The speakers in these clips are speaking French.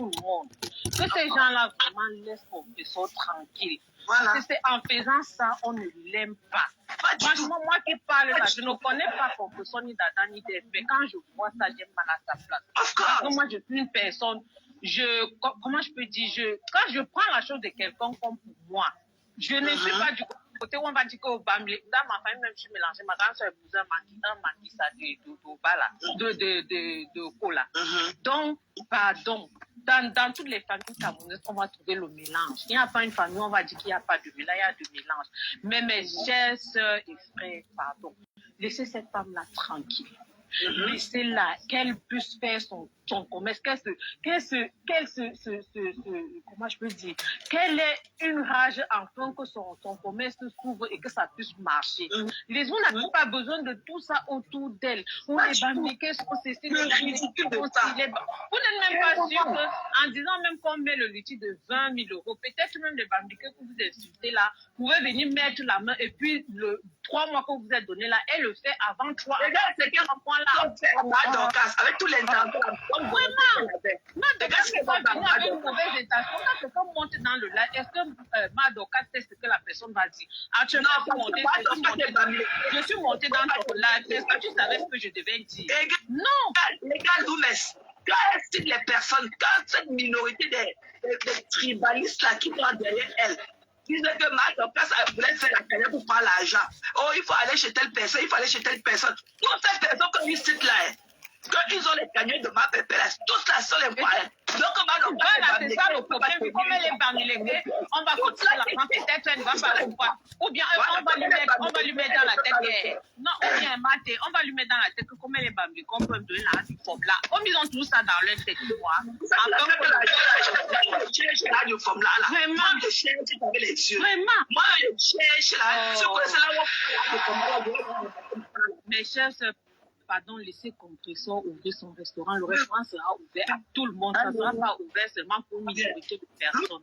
tout le monde. Que ces gens-là vraiment laissent Confesseur tranquille. Voilà. C'est en faisant ça, on ne l'aime pas. Franchement, moi qui parle là, je ne connais pas Confesseur ni Dada ni Def, mais quand je vois ça, j'aime mal à sa place. Parce que moi, je suis une personne, comment je peux dire, quand je prends la chose de quelqu'un comme pour moi, je ne suis pas du côté où on va dire que dans ma famille, même je suis mélangée, ma grande soeur épousait un manquisa de cola. Donc, pardon. Dans toutes les familles camerounaises, on va trouver le mélange. Il n'y a pas une famille, on va dire qu'il n'y a pas de mélange, il y a du mélange. Mais mes chers sœurs et frères, pardon, laissez cette femme-là tranquille. Laissez-la, qu'elle puisse faire son commerce, comment je peux dire, qu'elle ait une rage enfin que son commerce s'ouvre et que ça puisse marcher. Les gens n'ont pas besoin de tout ça autour d'elle. On les bambiqués sont ceci, vous n'êtes même pas sûr qu'en disant même qu'on met le litige de 20 000 euros, peut-être même les bambiqués que vous insultez là, vous pouvez venir mettre la main et puis le 3 mois que vous êtes donné là, elle le fait avant 3 mois. Avec tout l'intention. Vraiment. Avec une mauvaise intention, quand quelqu'un monte dans le live, est-ce que Madoka sait ce que la personne va dire? Actuellement, je suis montée dans ton live. Est-ce que tu savais ce que je devais dire? Non. Les gars, Loumès, quand les personnes, quand cette minorité des tribalistes là qui sont derrière elle, disait que Madoka voulait faire la carrière pour prendre l'argent. Oh, il faut aller chez telle personne, il faut aller chez telle personne. Toutes ces personnes comme ils citent là, quand ils ont les cagnottes de ma pépère, tous là sont les moyens. Donc, voilà, c'est ça le problème. Comme elle est bamileke, on va continuer l'argent, peut-être elle va pas le voir. Ou bien on va lui mettre dans la tête. Non, ou bien Maté, on va lui mettre dans la tête que comme elle est bamileke, on peut me donner la forme là. Comme ils ont tout ça dans leur tête, tu vois. Je cherche là, du forme là. Vraiment. Je cherche avec les yeux. Vraiment. Moi, je cherche là. Mes chers sœurs, pardon, laissez Compresseur ouvrir son restaurant. Le restaurant sera ouvert à tout le monde. Ça ne sera pas ouvert seulement pour une minorité de personnes.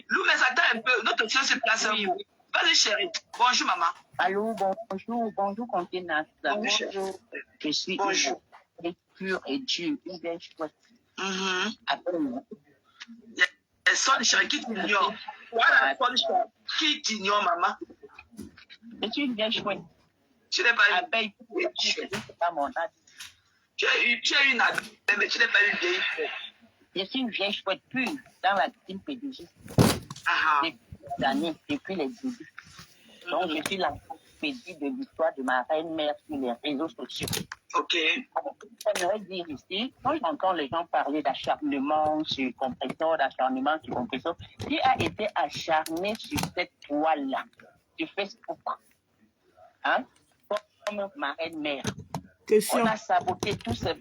Loumès, attends un peu. Notre soeur se place un peu. Vas-y, chérie. Bonjour, maman. Allô, bonjour, Conténas. Bonjour. Je suis une pure et dure, une belle chouette. Appelle-moi. Elle sonne, chérie, qui t'ignore. Voilà, sonne, chérie. Qui t'ignore, maman? Je suis une belle chouette. Tu n'es pas une vieille. C'est pas mon âge. Tu es une abeille, mais tu n'es pas une vieille. Je suis une vieille chouette pure dans la team pédagogique. Depuis les débuts. Donc, je suis la pédie de l'histoire de ma reine-mère sur les réseaux sociaux. Ok. J'aimerais dire ici, quand j'entends les gens parler d'acharnement sur Compresseur, d'acharnement sur Compresseur, qui a été acharné sur cette toile-là, sur Facebook, hein? Comme ma reine-mère. On a saboté tout je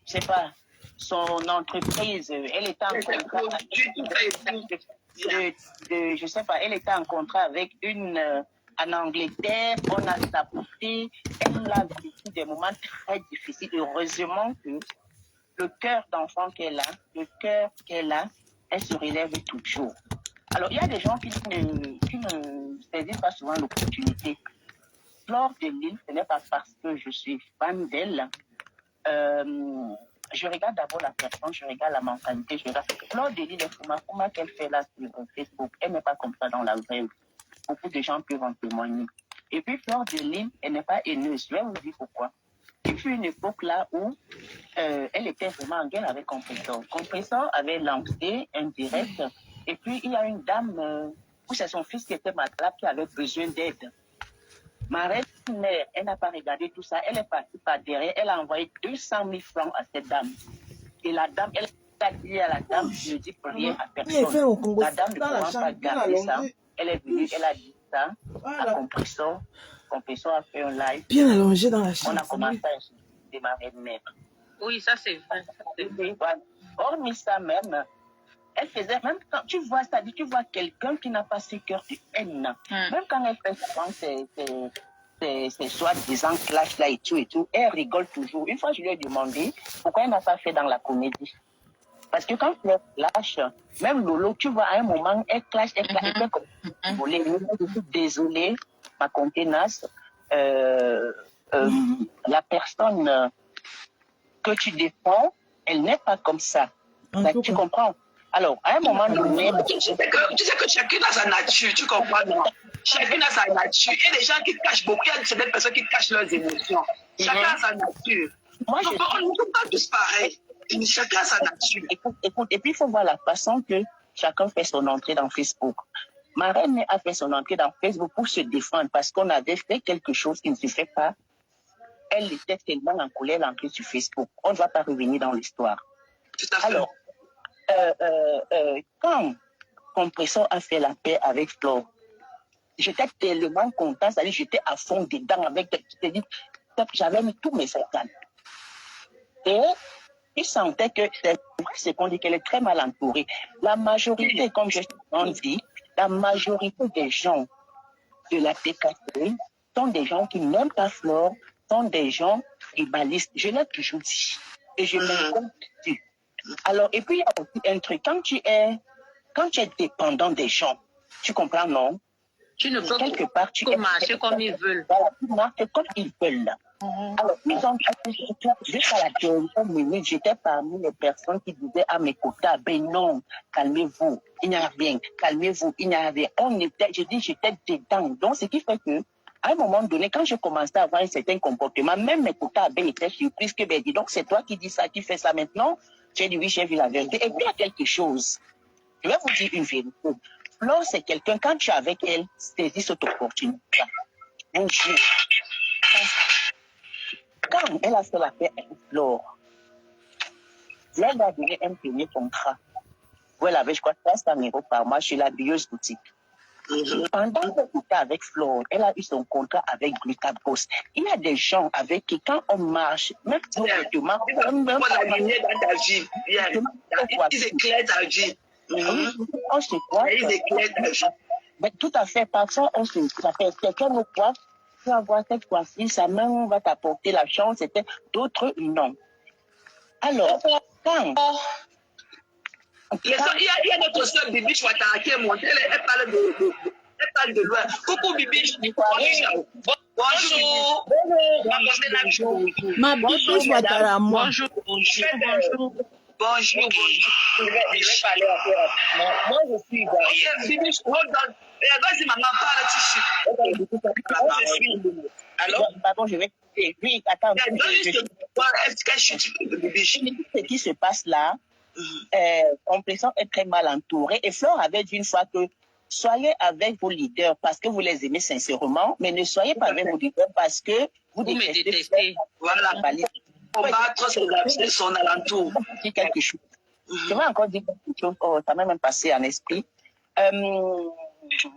sais pas, son entreprise. Elle était en contrat je sais pas, elle était en contrat avec une en Angleterre. On a saboté. Elle a vécu des moments très difficiles. Heureusement que le cœur d'enfant qu'elle a, elle se relève toujours. Alors, il y a des gens qui ne saisissent pas souvent l'opportunité. Fleur de Lille, ce n'est pas parce que je suis fan d'elle. Je regarde d'abord la personne, je regarde la mentalité, je regarde. Fleur de Lille, comment qu'elle fait là sur Facebook, elle n'est pas comme ça dans la vraie vie. Beaucoup de gens peuvent en témoigner. Et puis Fleur de Lille, elle n'est pas haineuse. Je vais vous dire pourquoi. Il fut une époque là où elle était vraiment en guerre avec Compresseur. Compresseur avait lancé un direct. Et puis il y a une dame, où c'est son fils qui était malade, qui avait besoin d'aide. Ma reine-mère, elle n'a pas regardé tout ça. Elle est partie par derrière. Elle a envoyé 200 000 francs à cette dame. Et la dame, elle a dit à la dame, je ne dis rien à personne. La dame ne pouvant pas garder ça. Elle est venue, elle a dit ça à Compresseur. Compresseur a fait un live. Bien allongé dans la chambre. On a commencé à insulter ma reine-mère. Oui, ça c'est vrai. Hormis ça même, elle faisait, même quand tu vois ça, tu vois quelqu'un qui n'a pas ce cœur de haine. Même quand elle fait souvent ses soi-disant clash là et tout, elle rigole toujours. Une fois, je lui ai demandé pourquoi elle n'a pas fait dans la comédie. Parce que quand elle clash, même Lolo, tu vois, à un moment, elle clash, elle fait comme voler. Je suis désolée, ma conténace, la personne que tu défends, elle n'est pas comme ça. Tu comprends? Alors, à un moment donné... Tu sais que chacun a sa nature, tu comprends, non? Chacun a sa nature. Il y a des gens qui cachent beaucoup, il y a certaines personnes qui cachent leurs émotions. Chacun a sa nature. On ne peut pas tous pareil. Chacun a sa nature. Écoute, et puis il faut voir la façon que chacun fait son entrée dans Facebook. Ma reine a fait son entrée dans Facebook pour se défendre parce qu'on avait fait quelque chose qui ne se fait pas. Elle était tellement en colère l'entrée sur Facebook. On ne va pas revenir dans l'histoire. Tout à fait. Alors, quand Compressor a fait la paix avec Flore, j'étais tellement content, c'est-à-dire j'étais à fond dedans avec, j'avais mis tous mes organes. Et il sentait que c'est qu'on dit qu'elle est très mal entourée. La majorité, comme je dit, la majorité des gens de la TKC sont des gens qui n'aiment pas Flore, sont des gens tribalistes. Je l'ai toujours dit. Et je me compte dessus. Alors, et puis il y a aussi un truc, quand tu es dépendant des gens, tu comprends, non? Tu ne peux quelque part, tu marcher comme ils veulent. Voilà, tu marches comme ils veulent. Alors, ils ont jusqu'à la dernière minute, j'étais parmi les personnes qui disaient à mes quotas, ben non, calmez-vous, il n'y a rien, calmez-vous, il n'y a rien. J'étais dedans. Donc, ce qui fait que, à un moment donné, quand je commençais à avoir un certain comportement, même mes quotas avaient été surprises que, ben dis donc, c'est toi qui dis ça, qui fais ça maintenant. J'ai dit oui, j'ai vu la vérité. Et puis, il y a quelque chose. Je vais vous dire une vérité. Flore, c'est quelqu'un, quand tu es avec elle, saisis cette opportunité. Un jour, quand elle a fait la paix avec Flore, elle lui a donné un premier contrat où elle avait, je crois, 300 € par mois chez la billeuse boutique. Pendant qu'elle était avec Flore, elle a eu son contrat avec Glutabos. Il y a des gens avec qui, quand on marche, même si on te marche, on a gagné dans ta vie. Ils éclairent ta vie. On se croit. Ils éclairent ta vie. Mais tout à fait, parfois, on se croit. Quelqu'un nous croit, tu vas voir cette fois-ci, sa main va t'apporter la chance, d'autres, non. Alors, quand... Il y a notre soeur Bibiche Ouattara qui est montée, elle parle de loin. Coucou Bibiche. Bonjour. Ma Bibiche Ouattara, moi. Bonjour. Bonjour. Je vais parler un peu. Moi, je suis Bibiche, hold on. Vas-y, maman, parle, tu suis. Alors, pardon, je vais... Oui, attends. Ce qui se passe là, Compressor est très mal entouré. Et Flore avait dit une fois que soyez avec vos leaders parce que vous les aimez sincèrement, mais ne soyez pas avec vos leaders parce que vous détestez. Voilà. Combattre son alentour. Quelque chose. Je vais encore dire quelque chose. Oh, ça m'a même passé en esprit.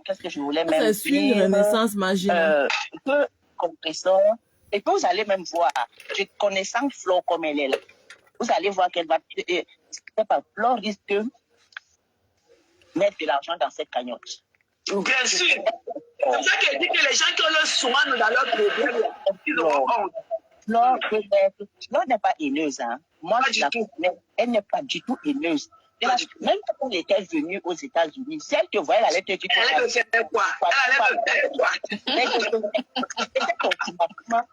Qu'est-ce que je voulais même dire? C'est une renaissance magique. Que Compressor, et que vous allez même voir, connaissant Flore comme elle est là, vous allez voir qu'elle va... C'est pas Flore risque de mettre de l'argent dans cette cagnotte. Bien sûr. C'est pour ça qu'elle dit que les gens qui ont le soin dans leur problème, ils auront honte. Flore n'est pas haineuse. Hein. Moi, je la connais. Elle n'est pas du tout haineuse. Même quand elle était venue aux États-Unis, si elle te voyait, elle allait te dire... Elle allait me faire quoi? Elle allait me faire quoi? Maintenant,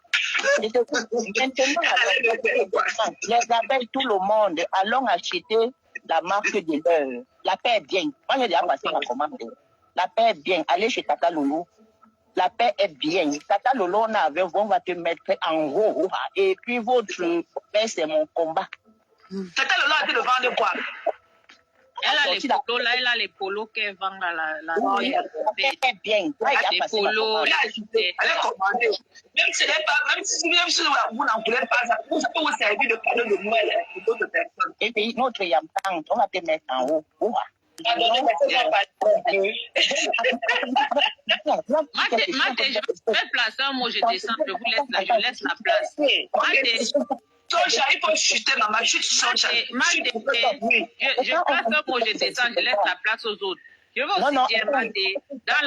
les appelle tout le monde. Allons acheter la marque de l'heure. La paix est bien. Moi, j'ai déjà passé ma commande. La paix est bien. Allez chez Tata Loulou. La paix est bien. Tata Loulou, on va te mettre en haut. Et puis, votre paix, c'est mon combat. Tata Loulou a été de vendre quoi? Elle a les polos qu'elle vend à la oui, c'est bien. les polos. Elle est commandée. Même si vous n'en voulez pas, ça peut vous servir de cadeau de Noël pour d'autres personnes. Et puis, notre Yamtang, on va te mettre en haut. Mate, je vais placer un mot, je descends, je laisse la place. Soja, il faut chuter, maman, chute Soja. Je place un mot, je descends, je laisse la place aux autres. Je veux aussi dire, Mate, dans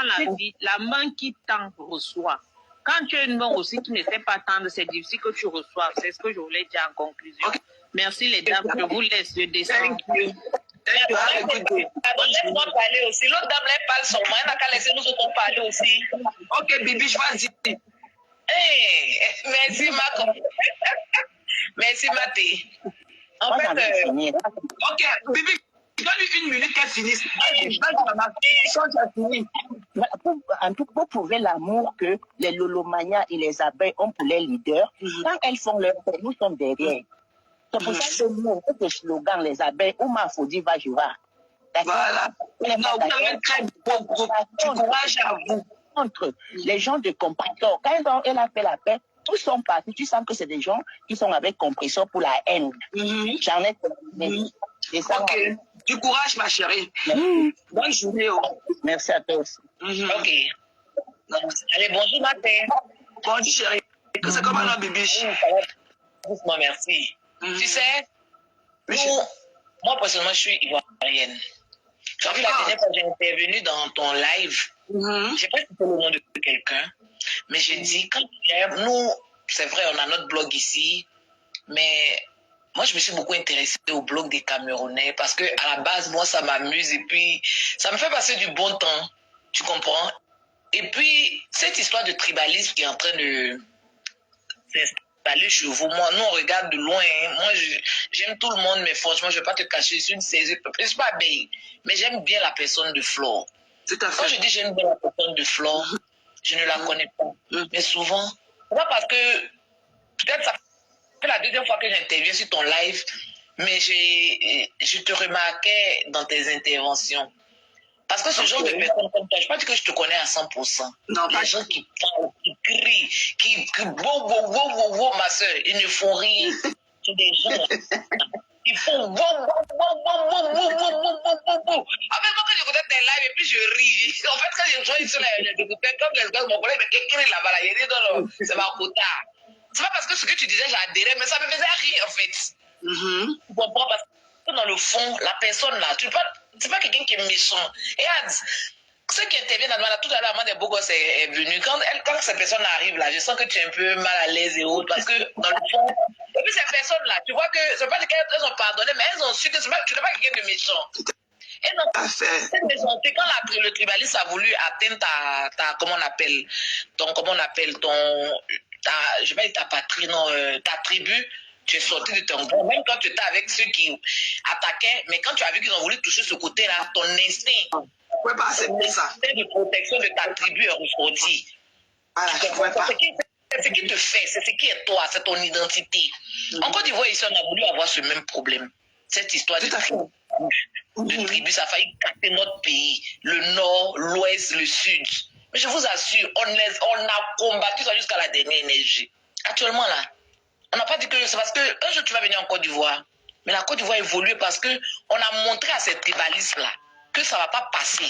la vie, la main qui tend reçoit. Quand tu as une main aussi qui ne sait pas tendre, c'est difficile que tu reçoives. C'est ce que je voulais dire en conclusion. Merci les dames, je vous laisse, je descends. Laisse-moi parler aussi. L'autre dame, elle parle son main, elle n'a qu'à laisser nous autres parler aussi. Ok, Bibi, vas-y. Hey, merci, Marco. Merci, Maté. Moi, j'ai envie de finir. Ok, Bibi, donne-lui 1 minute qu'elle finisse. Pour prouver l'amour que les Lolomania et les abeilles ont pour les leaders, quand elles font leur fait, nous sommes derrière. C'est pour ça que nous, le slogan, les abeilles, où ma foudie va, je vais. Voilà. Non, vous avez un très beau groupe. Du courage à vous. Contre les gens de compressor, quand elle a fait la paix, tous sont partis. Tu sens que c'est des gens qui sont avec compressor pour la haine. J'en ai terminé. Ok. Du courage, ma chérie. Bonne journée. Merci à toi aussi. Ok. Allez, bonjour, ma terre. Bonjour, chérie. C'est comment la bébé? Doucement, merci. Tu sais, moi, personnellement, je suis ivoirienne. J'ai vu la dernière fois que j'ai intervenu dans ton live, je ne sais pas si c'est le nom de quelqu'un, mais j'ai dit, quand nous, c'est vrai, on a notre blog ici, mais moi, je me suis beaucoup intéressée au blog des Camerounais parce que à la base, moi, ça m'amuse et puis ça me fait passer du bon temps, tu comprends? Et puis, cette histoire de tribalisme qui est en train de s'installer chez vous, moi, nous, on regarde de loin. Hein. Moi, j'aime tout le monde, mais franchement, je ne vais pas te cacher, je suis une saisie. Je ne suis pas abeille, mais j'aime bien la personne de Flore. Quand je dis j'aime bien la personne de Flore, je ne la connais pas. Mais souvent, c'est pas parce que, peut-être ça fait la deuxième fois que j'interviens sur ton live, mais je te remarquais dans tes interventions. Parce que ce genre de personnes comme toi, je ne pas dire que je te connais à 100%. Non, les gens qui parlent, qui crient, qui wow, ma soeur, ils ne font rien. C'est des gens. Ils font wow. Après, moi, quand j'écoutais tes lives, et puis je ris. En fait, quand je joue sur les écouteurs, comme les gars, mon collègue, mais qui crie là-bas, il dit non, c'est ma quota. C'est pas parce que ce que tu disais, j'adhérais, mais ça me faisait rire, en fait. Tu comprends? Parce que dans le fond, la personne là, c'est pas quelqu'un qui est méchant. Et regarde, ceux qui interviennent là, tout à l'heure, Amanda Bogos est venue. Quand cette personne arrive là, je sens que tu es un peu mal à l'aise et autres, parce que dans le fond, et puis ces personnes là, tu vois que c'est pas qu'elles ont pardonné, mais elles ont su que tu n'es pas quelqu'un de méchant. Et donc, cette méchanceté, quand le tribalisme a voulu atteindre je vais dire ta patrie, non, ta tribu, tu es sorti de ton groupe, même quand tu étais avec ceux qui attaquaient, mais quand tu as vu qu'ils ont voulu toucher ce côté-là, ton instinct, ouais, bah, c'est ça. de protection de ta tribu est ressorti. Voilà, c'est ce qui te fait, c'est ce qui est toi, c'est ton identité. En Côte d'Ivoire, ici, on a voulu avoir ce même problème. Cette histoire de tribu, ça a failli casser notre pays, le nord, l'ouest, le sud. Mais je vous assure, on a combattu ça jusqu'à la dernière énergie. Actuellement, là, on n'a pas dit que c'est parce que un jour tu vas venir en Côte d'Ivoire, mais la Côte d'Ivoire évolue parce qu'on a montré à ces tribalistes-là que ça ne va pas passer.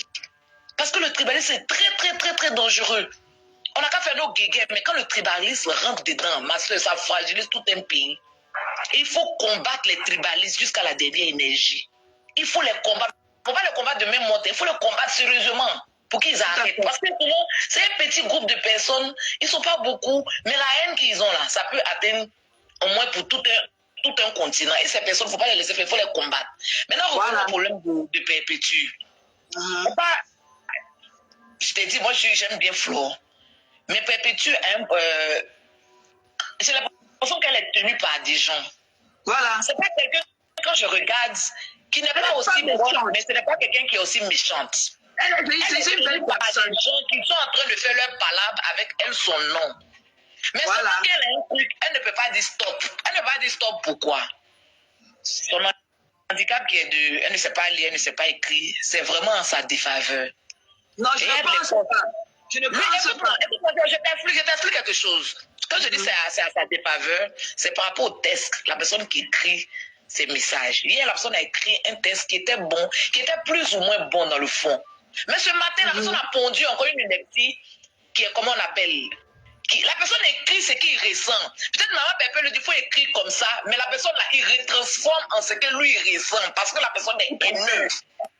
Parce que le tribalisme est très, très, très, très dangereux. On n'a qu'à faire nos guéguerres, mais quand le tribalisme rentre dedans, ma soeur, ça fragilise tout un pays. Et il faut combattre les tribalistes jusqu'à la dernière énergie. Il faut les combattre. Il ne faut pas les combattre de même monter, il faut les combattre sérieusement pour qu'ils arrêtent. Parce que souvent, c'est un petit groupe de personnes, ils ne sont pas beaucoup, mais la haine qu'ils ont là, ça peut atteindre au moins pour tout un continent. Et ces personnes, il ne faut pas les laisser faire, il faut les combattre. Maintenant, revenons au problème de Perpétue. Je t'ai dit, moi, j'aime bien Flore. Mais Perpétue, j'ai l'impression qu'elle est tenue par des gens. Voilà. C'est pas quelqu'un, quand je regarde, qui n'est pas aussi méchante, mais ce n'est pas quelqu'un qui est aussi méchante. Elle est tenue par des gens qui sont en train de faire leur palabre avec elle, son nom. Mais voilà. Seulement qu'elle a un truc, elle ne peut pas dire stop. Elle ne peut pas dire stop pourquoi? Son handicap qui est elle ne sait pas lire, elle ne sait pas écrire, c'est vraiment en sa défaveur. Non, je ne pense pas. Je ne pense pas. Je t'explique quelque chose. Quand je dis c'est à sa défaveur, c'est par rapport au texte, la personne qui écrit ses messages. Hier, la personne a écrit un texte qui était bon, qui était plus ou moins bon dans le fond. Mais ce matin, la personne a pondu encore une lecture qui est, comment on appelle, la personne écrit ce qu'il ressent. Peut-être maman Pépé le dit, il faut écrire comme ça, mais la personne là, il retransforme en ce que lui il ressent, parce que la personne est émue.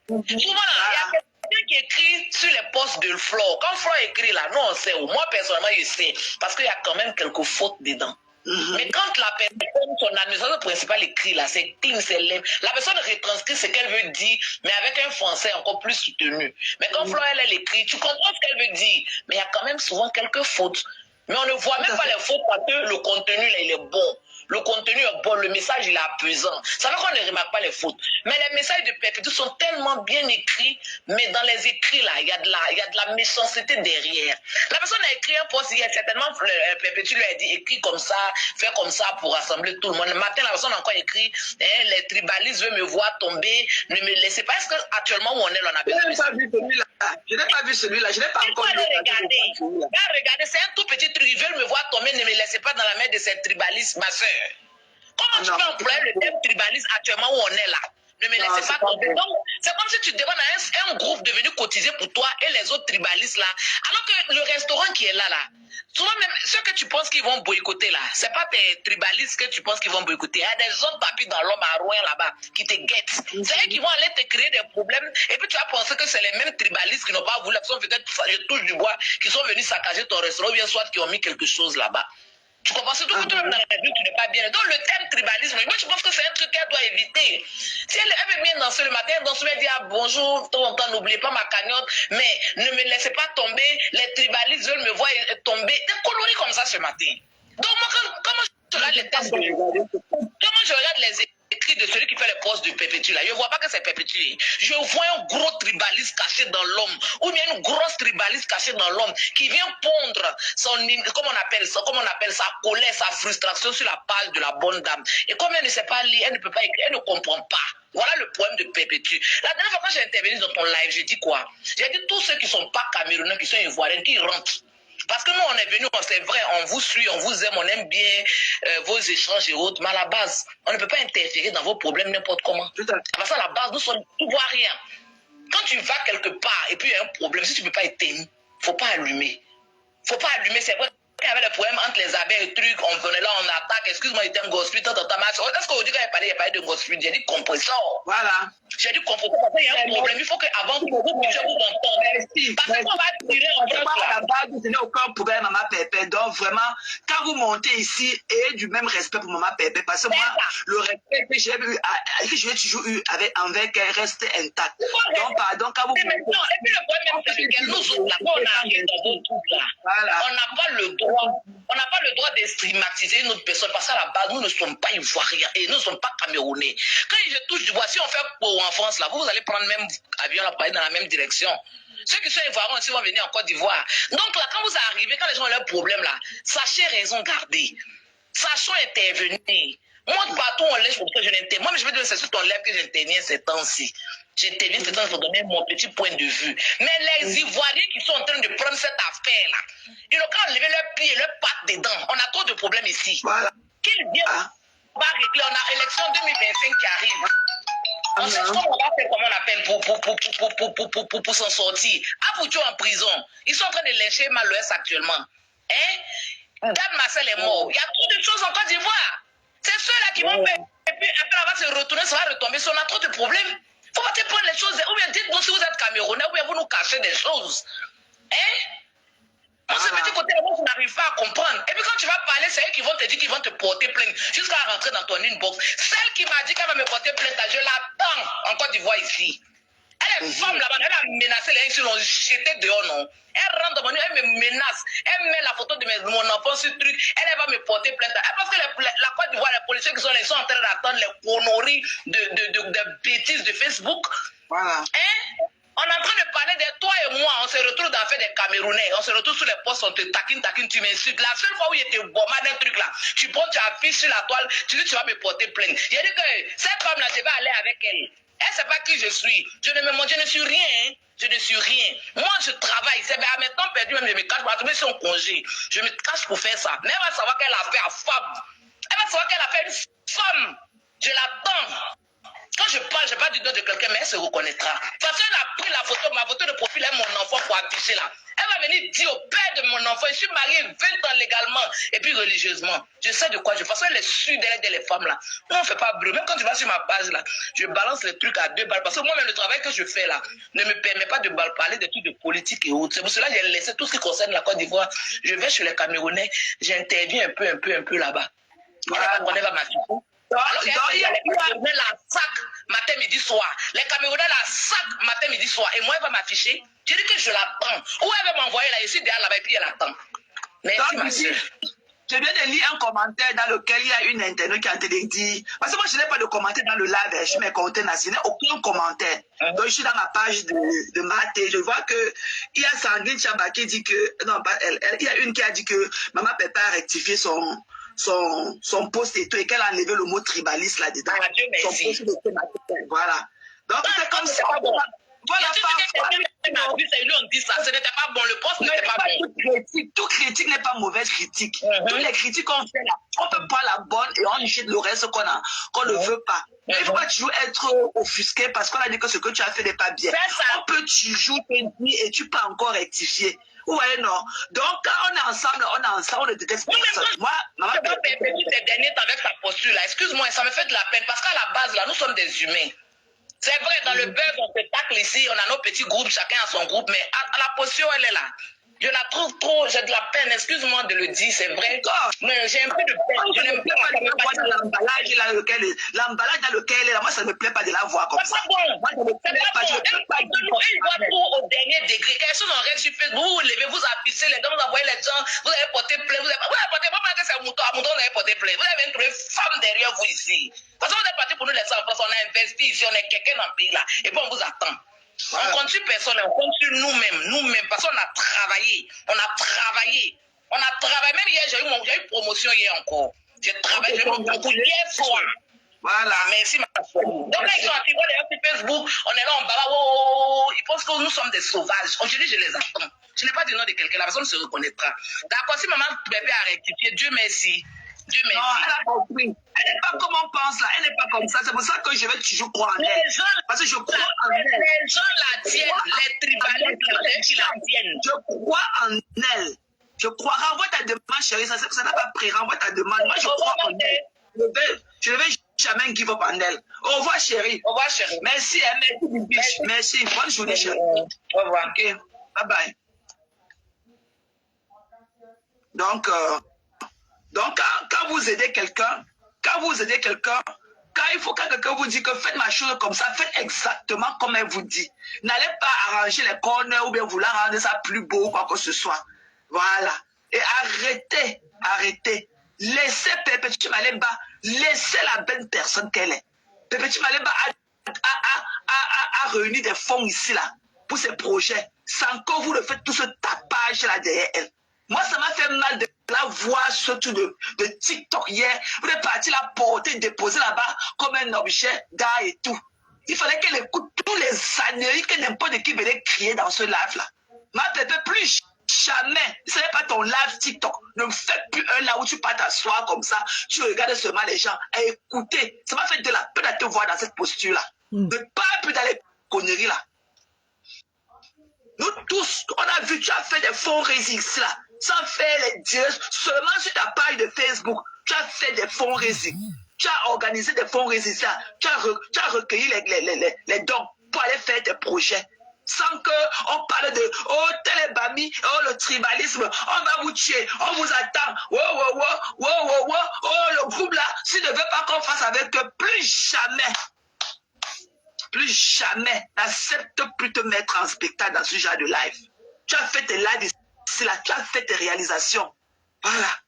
Souvent, il y a quelqu'un qui écrit sur les postes de Flore. Quand Flore écrit là, nous on sait, ou moi personnellement je sais, parce qu'il y a quand même quelques fautes dedans. Mais quand la personne, son administrateur principal écrit là, c'est clean, c'est lève. La personne retranscrit ce qu'elle veut dire, mais avec un français encore plus soutenu. Mais quand Flore elle écrit, tu comprends ce qu'elle veut dire, mais il y a quand même souvent quelques fautes. Mais on ne voit même pas les fautes parce que le contenu là, il est bon. le contenu est bon, le message il est apaisant. Ça veut qu'on ne remarque pas les fautes. Mais les messages de Perpétue sont tellement bien écrits, mais dans les écrits là, il y a de la méchanceté derrière. La personne a écrit un post, il y a certainement Perpétue lui a dit écris comme ça, fais comme ça pour rassembler tout le monde. Le matin, la personne a encore écrit les tribalistes veulent me voir tomber, ne me laissez pas. Est-ce qu'actuellement où on est, on a besoin de ça? Je n'ai pas vu celui-là, je n'ai pas encore vu. Regardez, c'est un tout petit truc. Ils veulent me voir tomber, ne me laissez pas dans la main de ces tribalistes, ma soeur. Comment tu peux employer le thème tribaliste actuellement où on est là? Ne me laissez pas tomber. Donc, c'est comme si tu demandes à un groupe de venir cotiser pour toi et les autres tribalistes là. Alors que le restaurant qui est là, souvent même ceux que tu penses qu'ils vont boycotter là, c'est pas tes tribalistes que tu penses qu'ils vont boycotter. Il y a des autres papis dans l'homme à Rouen là-bas qui te guettent. C'est eux qui vont aller te créer des problèmes et puis tu vas penser que c'est les mêmes tribalistes qui n'ont pas voulu, qui sont peut-être, je touche du bois, qui sont venus saccager ton restaurant ou bien soit qui ont mis quelque chose là-bas. Tu comprends? Surtout que toi-même dans la vie, tu n'es pas bien. Donc, le thème tribalisme, moi, je pense que c'est un truc qu'elle doit éviter. Si elle veut bien danser le matin, elle danse, elle dit ah, bonjour, temps, n'oubliez pas ma cagnotte, mais ne me laissez pas tomber. Les tribalistes veulent me voir tomber. Des coloris comme ça ce matin. Donc, moi, comment je regarde les textes, comment je regarde les écrits de celui qui fait les posts du Perpétue là, je ne vois pas que c'est Perpétue. Je vois un gros tribaliste caché dans l'homme, ou bien une grosse tribaliste cachée dans l'homme qui vient pondre son, comment on appelle sa colère, sa frustration sur la page de la bonne dame. Et comme elle ne sait pas lire, elle ne peut pas écrire, elle ne comprend pas. Voilà le problème de Perpétue. La dernière fois quand j'ai intervenu dans ton live, j'ai dit quoi? J'ai dit tous ceux qui ne sont pas camerounais, qui sont ivoiriens, qui rentrent. Parce que nous, on est venus, c'est vrai, on vous suit, on vous aime, on aime bien vos échanges et autres, mais à la base, on ne peut pas interférer dans vos problèmes n'importe comment. Parce qu'à la base, nous sommes ivoiriens. Quand tu vas quelque part et puis il y a un problème, si tu ne peux pas éteindre, il ne faut pas allumer. Il ne faut pas allumer, c'est vrai. Il y avait le problème entre les abeilles et trucs, on venait là, on attaque, excuse-moi, il était un gospel, est-ce qu'aujourd'hui, quand il parlait de gospel, j'ai dit compresseur. Voilà. J'ai dit compresseur, parce qu'il y a un problème, il faut qu'avant que vous puissiez vous entendre. Parce qu'on va tirer en fait là. À la base, vous n'avez aucun problème, Maman Pépé. Donc, vraiment, quand vous montez ici, ayez du même respect pour Maman Pépé. Parce que moi, le respect que j'ai toujours eu envers elle reste intact. Donc, pardon, quand vous montez. Et puis le problème, c'est que nous autres, là, quand on arrive dans vos trucs là, on n'a pas le droit. On n'a pas le droit de stigmatiser une autre personne parce qu'à la base, nous ne sommes pas ivoiriens et nous ne sommes pas camerounais. Quand je touche du bois, si on fait pour en France, là, vous allez prendre le même avion là, pour aller dans la même direction. Ceux qui sont ivoiriens aussi vont venir en Côte d'Ivoire. Donc là, quand vous arrivez, quand les gens ont leurs problèmes là, sachez raison garder. Sachons intervenir. Moi, partout on laisse pour que je n'interviens. Moi, je vais dire que c'est sur ton lèvre que j'interviens ces temps-ci. J'interviens ces temps-ci pour donner mon petit point de vue. Mais les Ivoiriens qui sont en train de prendre cette affaire-là, ils n'ont qu'à lever leurs pieds, leurs pattes dedans. On a trop de problèmes ici. Voilà. Qu'ils viennent va régler. On a élection 2025 qui arrive. On sait comment on va faire, comment on appelle pour s'en sortir. Apoucho en prison. Ils sont en train de lyncher Malouès actuellement. Hein? Dan Marcel est mort. Il y a trop de choses en Côte d'Ivoire. C'est ceux-là qui vont faire. Et puis après, on va se retourner, ça va retomber. Si on a trop de problèmes, il faut pas prendre les choses. Ou bien dites-nous si vous êtes Camerounais, ou bien vous nous cachez des choses. Hein? Moi, ce petit côté-là, moi, je n'arrive pas à comprendre. Et puis quand tu vas parler, c'est eux qui vont te dire qu'ils vont te porter plainte jusqu'à rentrer dans ton inbox. Celle qui m'a dit qu'elle va me porter plainte, je l'attends en Côte d'Ivoire ici. Elle est femme là-bas, elle a menacé les gens, ils l'ont jeté dehors, non? Elle rentre dans mon elle me menace, elle met la photo de mon enfant sur le truc, elle va me porter plainte. Parce que la Côte d'Ivoire, les policiers qui sont là, ils sont en train d'attendre les conneries de bêtises de Facebook. Voilà. Hein? On est en train de parler de toi et moi, on se retrouve dans l'affaire des Camerounais, on se retrouve sur les postes, on te taquine, tu m'insultes. La seule fois où il était bombardé un truc là, tu prends, tu affiches sur la toile, tu dis tu vas me porter plainte. J'ai dit que cette femme là, je vais aller avec elle. Elle ne sait pas qui je suis. Je ne suis rien. Hein. Je ne suis rien. Moi, je travaille. C'est à mes temps perdus, même je me cache. Je me suis en congé. Je me cache pour faire ça. Mais elle va savoir qu'elle a fait à femme. Elle va savoir qu'elle a fait une femme. Je l'attends. Quand je parle du dos de quelqu'un, mais elle se reconnaîtra. Parce qu'elle a pris la photo, ma photo de profil est mon enfant pour afficher là. Elle va venir dire au père de mon enfant, je suis mariée 20 ans légalement et puis religieusement. Je sais de quoi je pense. Elle est sûre d'elle, les femmes là. Nous, on ne fait pas bruit. Même quand tu vas sur ma page là, je balance les trucs à 2 balles. Parce que moi-même, le travail que je fais là ne me permet pas de parler de trucs de politique et autres. C'est pour cela que j'ai laissé tout ce qui concerne la Côte d'Ivoire. Je vais chez les Camerounais, j'interviens un peu là-bas. Voilà, on va m'afficher. Alors qu'il y a les Camerounais la sac matin, midi, soir. Les Camerounais la sac matin, midi, soir. Et moi, elle va m'afficher. Je dis que je l'attends. Ou elle va m'envoyer là, ici, derrière là-bas, et puis elle attend. Merci, ma soeur. Je viens de lire un commentaire dans lequel il y a une internaute qui a dit, parce que moi je n'ai pas de commentaire dans le live, je mets compté national, aucun commentaire. Donc je suis dans ma page de maths et je vois que il y a Sandrine Chamba qui dit que, non pas elle, il y a une qui a dit que Maman Pépé a rectifié son post et tout, et qu'elle a enlevé le mot tribaliste là-dedans. Ah, Dieu merci. Son post de voilà. Donc c'est comme ça. Bon. Voilà, on dit ça, ce n'était pas bon, le poste n'était pas bon. Tout critique n'est pas mauvaise critique. Toutes les critiques qu'on fait là, on peut prendre la bonne et on jette le reste qu'on ne veut pas. Mais il ne faut pas toujours être offusqué parce qu'on a dit que ce que tu as fait n'est pas bien. On peut toujours te dire et tu peux encore rectifier. Ouais, non. Donc, quand on est ensemble, on ne déteste personne. Moi, maman, je vais permettre ces derniers temps avec sa posture là. Excuse-moi, ça me fait de la peine parce qu'à la base là, nous sommes des humains. C'est vrai, dans le buzz, on se tacle ici, on a nos petits groupes, chacun a son groupe, mais à la posture, elle est là. Je la trouve trop, j'ai de la peine, excuse-moi de le dire, c'est vrai. Mais j'ai un peu de peine. Je n'aime pas l'emballage dans lequel elle est là. Moi, ça ne me plaît pas de la voir comme ça. C'est pas bon. Elle voit tout au dernier degré. Quelque chose en règle sur Facebook, vous vous levez, vous affichez les gens, vous envoyez les gens, vous avez porté plainte. Vous avez porté, pas que c'est un mouton, vous avez porté plainte. Vous avez une femme derrière vous ici. Parce qu'on est parti pour nous laisser en France, on a investi ici, on est quelqu'un dans le pays là. Et puis on vous attend. On compte sur personne, on compte sur nous-mêmes, parce qu'on a travaillé. Même hier, j'ai eu promotion hier encore. J'ai travaillé, j'ai eu beaucoup hier soir. Voilà. Merci, ma soeur. Donc, quand ils sont actifs sur Facebook, on est là, on baba, ils pensent que nous sommes des sauvages. Aujourd'hui, je les attends. Je n'ai pas du nom de quelqu'un, la personne se reconnaîtra. D'accord, si maman bébé a rectifié, Dieu merci. Dieu merci. Non, elle a compris. Elle n'est pas comme on pense là. Elle n'est pas comme ça. C'est pour ça que je vais toujours croire en elle. Parce que je crois en elle. Les gens la tiennent. Les tribalistes qui la tiennent. Je crois en elle. Je crois. Renvoie ta demande, chérie. Ça n'a pas pris. Renvoie ta demande. Moi, je crois en elle. Je ne vais jamais give up en elle. Au revoir, chérie. Au revoir, chérie. Merci. Merci. Bonne journée, chérie. Au revoir. Ok. Bye bye. Donc, quand vous aidez quelqu'un, quand il faut que quelqu'un vous dise que faites ma chose comme ça, faites exactement comme elle vous dit. N'allez pas arranger les corners ou bien vouloir rendre ça plus beau ou quoi que ce soit. Voilà. Et arrêtez. Laissez Pépé Malemba, laissez la belle personne qu'elle est. Pépé Malemba a réuni des fonds ici là pour ses projets, sans que vous le faites tout ce tapage là derrière elle. Moi, ça m'a fait mal de la voir sur tout de TikTok hier. Vous êtes parti la porter, déposer là-bas comme un objet d'art et tout. Il fallait qu'elle écoute tous les années que n'importe qui venait crier dans ce live-là. Ma Pépé, plus jamais, ce n'est pas ton live TikTok. Ne me fais plus un là où tu pars t'asseoir comme ça, tu regardes seulement les gens à écouter. Ça m'a fait de la peine à te voir dans cette posture-là. Ne pas plus dans les conneries là. Nous tous, on a vu, tu as fait des fonds résilients là. Sans faire les directs, seulement sur ta page de Facebook, tu as fait des fonds résilients. Tu as organisé des fonds résilients. Tu as recueilli les dons pour aller faire tes projets. Sans qu'on parle de « Oh, tel est Bami, oh, le tribalisme, on va vous tuer, on vous attend, oh, le groupe là, s'il ne veut pas qu'on fasse avec eux, plus jamais, n'accepte plus de te mettre en spectacle dans ce genre de live. Tu as fait tes lives ici là, tu as fait tes réalisations. Voilà.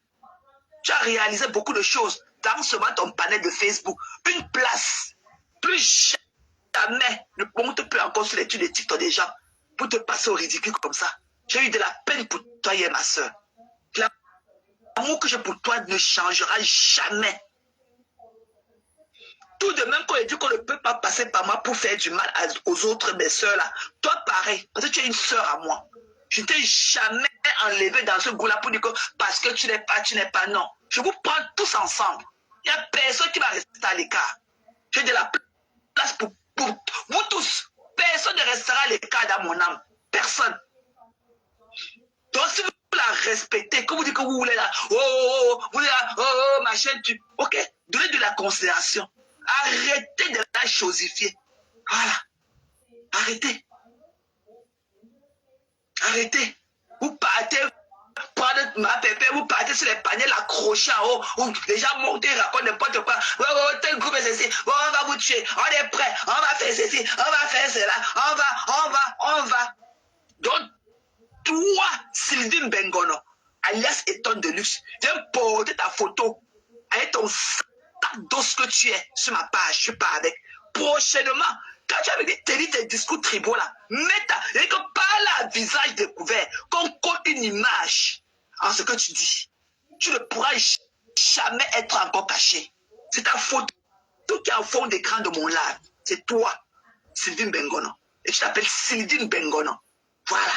Tu as réalisé beaucoup de choses dans seulement ton panel de Facebook. Une place. Plus jamais ne monte plus encore sur l'étude des titres des gens pour te passer au ridicule comme ça. J'ai eu de la peine pour toi hier, ma soeur. L'amour que j'ai pour toi ne changera jamais. Tout de même qu'on a dit qu'on ne peut pas passer par moi pour faire du mal aux autres, mes soeurs là. Toi, pareil, parce que tu es une soeur à moi. Je ne t'ai jamais enlevé dans ce goût-là pour dire que parce que tu n'es pas, non. Je vous prends tous ensemble. Il n'y a personne qui va rester à l'écart. J'ai de la place pour vous tous. Personne ne restera à l'écart dans mon âme. Personne. Donc si vous la respectez, que vous dites que vous voulez là, vous voulez là, ma chaîne, ok, donnez de la considération. Arrêtez de la chosifier. Voilà. Arrêtez. Vous partez prendre ma Pépé, vous partez sur les paniers, l'accrocher en haut, où les gens montent et racontent n'importe quoi. Tel groupe est ceci, on va vous tuer, on est prêt, on va faire ceci, on va faire cela, on va. Donc, toi, Sylvie Bengono, alias Eton de luxe, viens porter ta photo avec ton sac d'os que tu es sur ma page, je suis pas avec. Prochainement, quand tu avais dit tes discours tribaux là, mets ta, et que parle à visage découvert, qu'on colle une image en ce que tu dis. Tu ne pourras jamais être encore caché. C'est ta photo qui est en fond d'écran de mon live. C'est toi, Sylvine Bengono. Et tu t'appelles Sylvine Bengono. Voilà.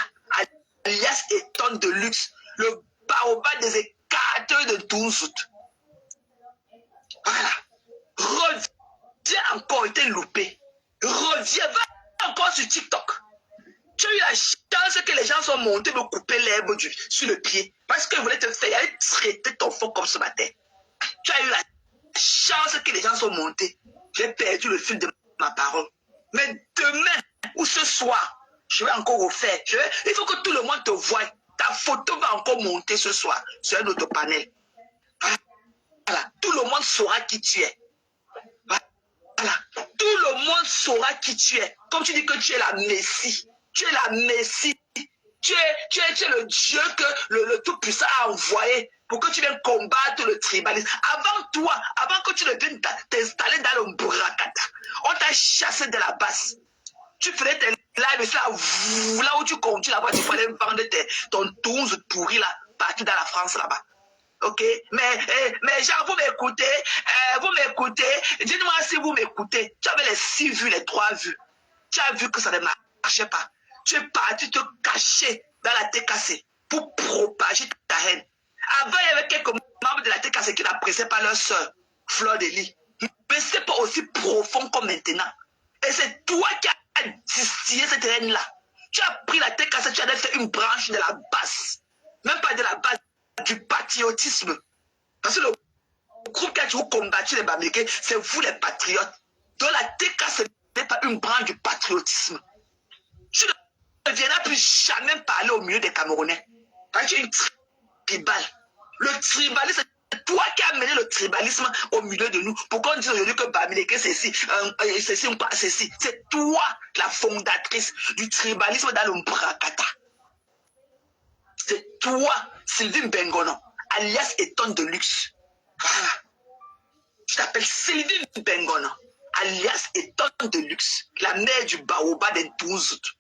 Alias Eton de luxe. Le baobab des écarteurs de 12 août. Voilà. Reviens encore, t'es loupé. Reviens, va encore sur TikTok. Tu as eu la chance que les gens sont montés me couper l'herbe sur le pied. Parce qu'ils voulaient te faire, ils allaient traiter ton fond comme ce matin. Tu as eu la chance que les gens sont montés. J'ai perdu le fil de ma parole. Mais demain ou ce soir, je vais encore refaire. Il faut que tout le monde te voie. Ta photo va encore monter ce soir sur un autre panel. Voilà. Tout le monde saura qui tu es. Voilà. Tout le monde saura qui tu es. Comme tu dis que tu es la Messie. Tu es la Messie. Tu es le Dieu que le Tout-Puissant a envoyé pour que tu viennes combattre le tribalisme. Avant toi, avant que tu ne viennes t'installer dans le Brakata, on t'a chassé de la base. Tu ferais tes lives là où tu continues là-bas, tu fallait vendre ton 12 pourri là, partout dans la France là-bas. Ok? Mais genre, vous m'écoutez, dites-moi si vous m'écoutez. Tu avais les 6 vues, les 3 vues. Tu as vu que ça ne marchait pas. Tu es parti te cacher dans la TKC pour propager ta haine. Avant, il y avait quelques membres de la TKC qui n'appréciaient pas leur sœur, Fleur de Lis. Mais ce n'est pas aussi profond comme maintenant. Et c'est toi qui as distillé cette haine-là. Tu as pris la TKC, tu as fait une branche de la base. Même pas de la base, du patriotisme. Parce que le groupe qui a toujours combattu les Bamileke, c'est vous les patriotes. Donc la TKC n'est pas une branche du patriotisme. Tu ne viendras plus jamais parler au milieu des Camerounais. Parce que tu es une tribal. Le tribalisme, c'est toi qui as mené le tribalisme au milieu de nous. Pourquoi on dit aujourd'hui que Bamileke c'est ceci ou pas ceci? C'est toi la fondatrice du tribalisme dans le Brakata. C'est toi, Sylvine Bengono, alias Eton de luxe. Voilà. Tu t'appelles Sylvine Bengono, alias Eton de luxe, la mère du baobab des 12 août.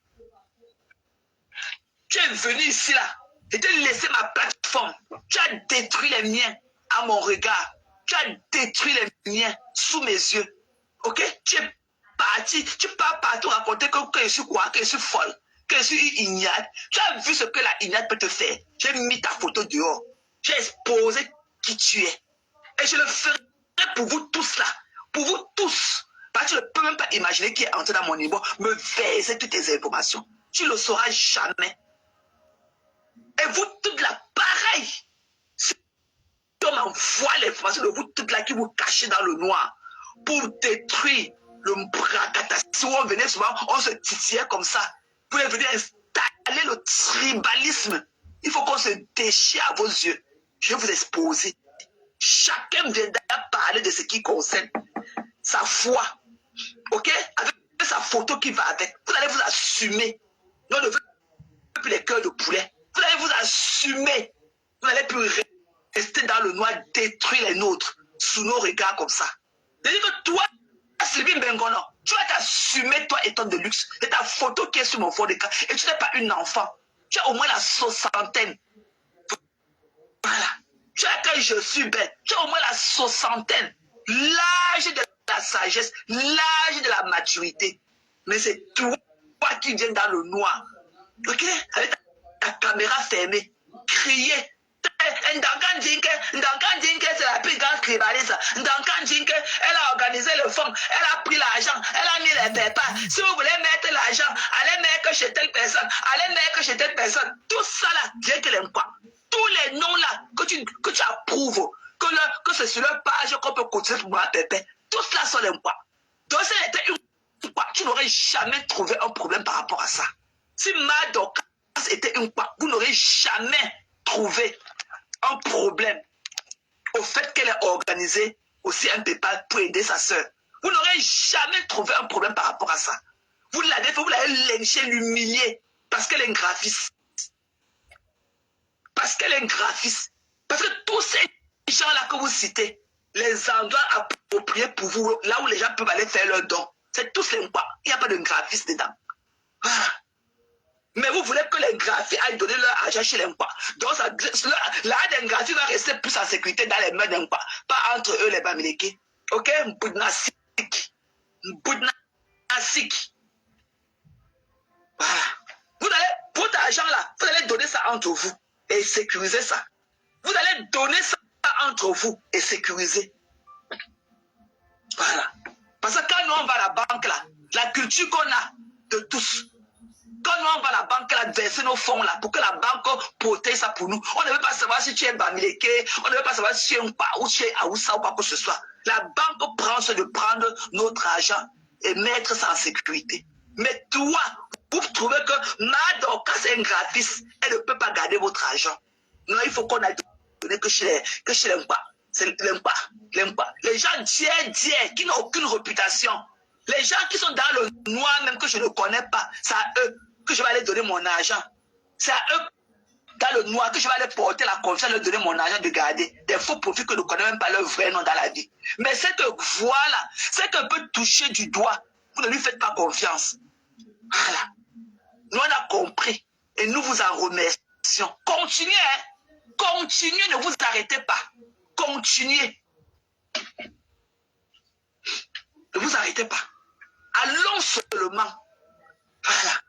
Tu es venu ici là, et tu as laissé ma plateforme. Tu as détruit les miens à mon regard. Tu as détruit les miens sous mes yeux. Ok? Tu es parti, tu pars partout raconter que je suis quoi, que je suis folle, que je suis ignate. Tu as vu ce que la ignate peut te faire. J'ai mis ta photo dehors. J'ai exposé qui tu es. Et je le ferai pour vous tous là. Pour vous tous. Parce que tu ne peux même pas imaginer qui est entré dans mon niveau, me verser toutes tes informations. Tu ne le sauras jamais. Et vous toutes là, pareil. Si on m'envoie l'information de vous toutes là qui vous cachez dans le noir pour détruire le Brakata. Si on venait souvent, on se titillait comme ça. Vous pouvez venir installer le tribalisme. Il faut qu'on se déchire à vos yeux. Je vais vous exposer. Chacun viendra parler de ce qui concerne sa foi. Ok? Avec sa photo qui va avec. Vous allez vous assumer. Non, ne veut plus les cœurs de poulet. Vous allez vous assumer. Vous n'allez plus rester dans le noir, détruire les nôtres sous nos regards comme ça. C'est-à-dire que toi, Sylvine Bengono, tu vas t'assumer, toi, étant de luxe. C'est ta photo qui est sur mon fond d'écran. Et tu n'es pas une enfant. Tu as au moins la 60aine. Voilà. Tu as que je suis belle. Tu as au moins la 60aine. L'âge de la sagesse, l'âge de la maturité. Mais c'est toi qui viens dans le noir. Ok? Avec ta caméra fermée. Crier. Ndankan Djinke, c'est la plus grande tribaliste. Ndankan Djinke, elle a organisé le fonds, elle a pris l'argent, elle a mis les pépas. Si vous voulez mettre l'argent, allez mettre chez telle personne, allez mettre chez telle personne. Tout ça là, Dieu que l'aime pas. Tous les noms là que tu approuves, que c'est sur leur page qu'on peut continuer pour moi, pépé. Tout cela sont les quoi. Donc, si elle était une quoi, tu n'aurais jamais trouvé un problème par rapport à ça. Si Madoka était une quoi, vous n'aurez jamais trouvé un problème au fait qu'elle ait organisé aussi un PayPal pour aider sa soeur. Vous n'aurez jamais trouvé un problème par rapport à ça. Vous l'avez fait, vous l'avez lynché, l'humilier parce qu'elle est une graphiste. Parce qu'elle est graphiste. Parce que tous ces gens-là que vous citez, les endroits appropriés pour vous, là où les gens peuvent aller faire leurs dons, c'est tous les Nkwa. Il n'y a pas de graphiste dedans. Voilà. Mais vous voulez que les graphistes aillent donner leur argent chez les Nkwa. Donc, l'argent des graphistes va rester plus en sécurité dans les mains des Nkwa, pas entre eux les Bamileke. Ok? Mboudnasik. Mboudnasik. Voilà. Vous allez, pour cet argent-là, vous allez donner ça entre vous et sécuriser ça. Vous allez donner ça entre vous et sécuriser. Voilà. Parce que quand nous on va à la banque là, la culture qu'on a de tous, quand nous on va à la banque là, verser nos fonds là, pour que la banque protège ça pour nous, on ne veut pas savoir si tu es Bamileke, on ne veut pas savoir si tu es Nkwa ou si tu es Aoussa ou quoi que ce soit. La banque prend soin de prendre notre argent et mettre ça en sécurité. Mais toi, vous trouvez que Madoka c'est un graphiste, elle ne peut pas garder votre argent. Non, il faut qu'on aille donner que chez les Nkwa. C'est l'Nkwa. Les gens dieux, qui n'ont aucune réputation. Les gens qui sont dans le noir, même que je ne connais pas, c'est à eux que je vais aller donner mon argent. C'est à eux, dans le noir, que je vais aller porter la confiance, leur donner mon argent de garder. Des faux profits que je ne connais même pas leur vrai nom dans la vie. Mais cette voix-là, c'est qu'elle peut toucher du doigt. Vous ne lui faites pas confiance. Voilà. Nous, on a compris. Et nous vous en remercions. Continuez, hein. Continuez, ne vous arrêtez pas. Continuez. Ne vous arrêtez pas. Allons seulement. Voilà.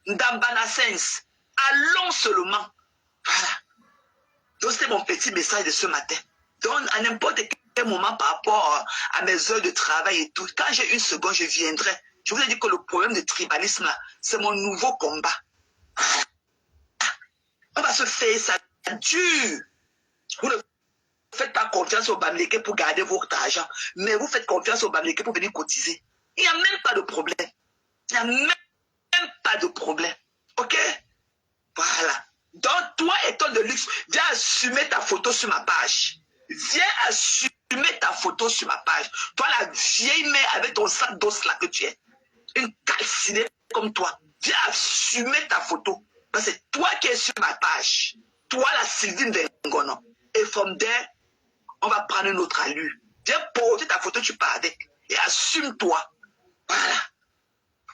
Ndambana Sens. Allons seulement. Voilà. Donc, c'était mon petit message de ce matin. Donc, à n'importe quel moment par rapport à mes heures de travail et tout, quand j'ai une seconde, je viendrai. Je vous ai dit que le problème de tribalisme, là, c'est mon nouveau combat. Voilà. On va se faire ça dur. Vous ne faites pas confiance au Bamileke pour garder votre argent, mais vous faites confiance au Bamileke pour venir cotiser. Il n'y a même pas de problème. Il n'y a même pas de problème. Ok? Voilà. Donc, toi et ton de luxe, viens assumer ta photo sur ma page. Viens assumer ta photo sur ma page. Toi, la vieille mère avec ton sac d'os là que tu es. Une calcinée comme toi. Viens assumer ta photo. Parce que c'est toi qui es sur ma page. Toi, la Sylvine Bengono. Et from there, on va prendre une autre allure. Viens porter ta photo, tu pars avec. Et assume-toi. Voilà.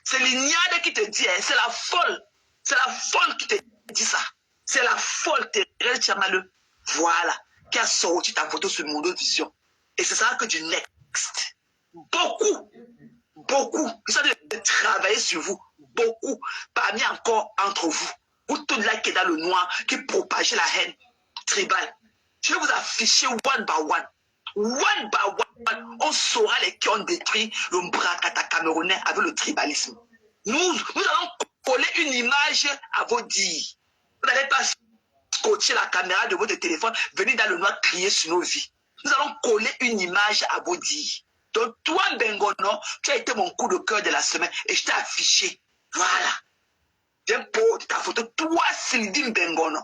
C'est l'Ignade qui te dit, hein, c'est la folle. C'est la folle qui te dit ça. C'est la folle, Thérèse Tchamaleu. Voilà. Qui a sorti ta photo sur Mondo Vision. Et c'est ça que du next. Beaucoup. Ils sont de travailler sur vous. Beaucoup. Parmi encore entre vous. Ou tout là qui est dans le noir, qui propage la haine tribale. Je vais vous afficher one by one. One by one, on saura les qui ont détruit le Brakata camerounais avec le tribalisme. Nous allons coller une image à vos dires. Vous n'allez pas scotcher la caméra de votre téléphone, venir dans le noir crier sur nos vies. Nous allons coller une image à vos dires. Donc toi, Bengono, tu as été mon coup de cœur de la semaine et je t'ai affiché. Voilà. Viens porter ta photo. Toi, Sylvie Bengono.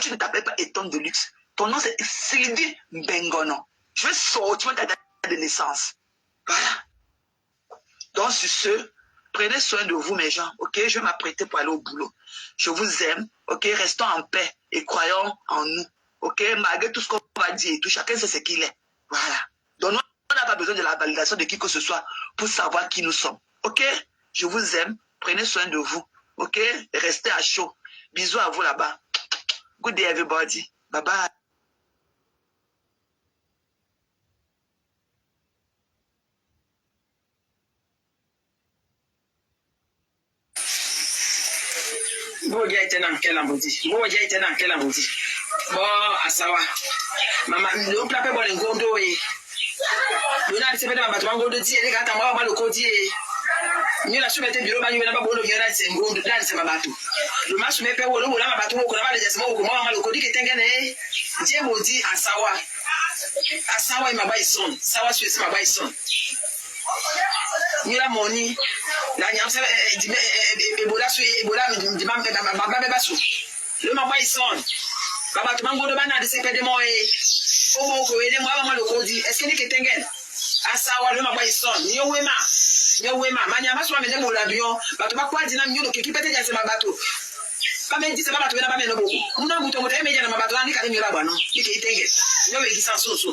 Tu ne t'appelles pas Eton de luxe. Ton nom, c'est Sylvie Bengono. Je vais sortir ta date de naissance. Voilà. Donc, sur ce, prenez soin de vous, mes gens. Ok, je vais m'apprêter pour aller au boulot. Je vous aime. Ok, restons en paix et croyons en nous. Ok, malgré tout ce qu'on va dire et tout, chacun sait ce qu'il est. Voilà. Donc, nous, on n'a pas besoin de la validation de qui que ce soit pour savoir qui nous sommes. Ok, je vous aime. Prenez soin de vous. Ok, restez à chaud. Bisous à vous là-bas. Good day, everybody. Bye bye. Boja ite na nkela mbodi. Boja ite na nkela mbodi. Bo asawa. Mama ndo plape bo ngondo e. Yona ati sepede mabatu ngondo ti ele kata mwa maloko ti e. Ni la sumete biro ba nyina ba bolo yona ti ngondo la ti mabatu. Lo ma sumepe wo lo la mabatu ko na ba le jesi mo ko mwa maloko di ketengene. Je modi asawa. Asawa mabai son. Sawa suesi mabai son. Ni la moni la nyam se ebola su ebola di mam baba beba su le ma boy son baba to mango do bana de sepede mo e o ko ede mo ama lo ko di eske ni ketengen asawa le ma boy son ni owe ma manya ma so ma me de mo la bion ba to ba kwa di na mi no ke ki pete ja se ma bato Kama ndi sema batu bena ba meno boku. Muna muto muto emeja na mabatu ani kale nyola bano. Ike itenge. Nyowe gisanso so.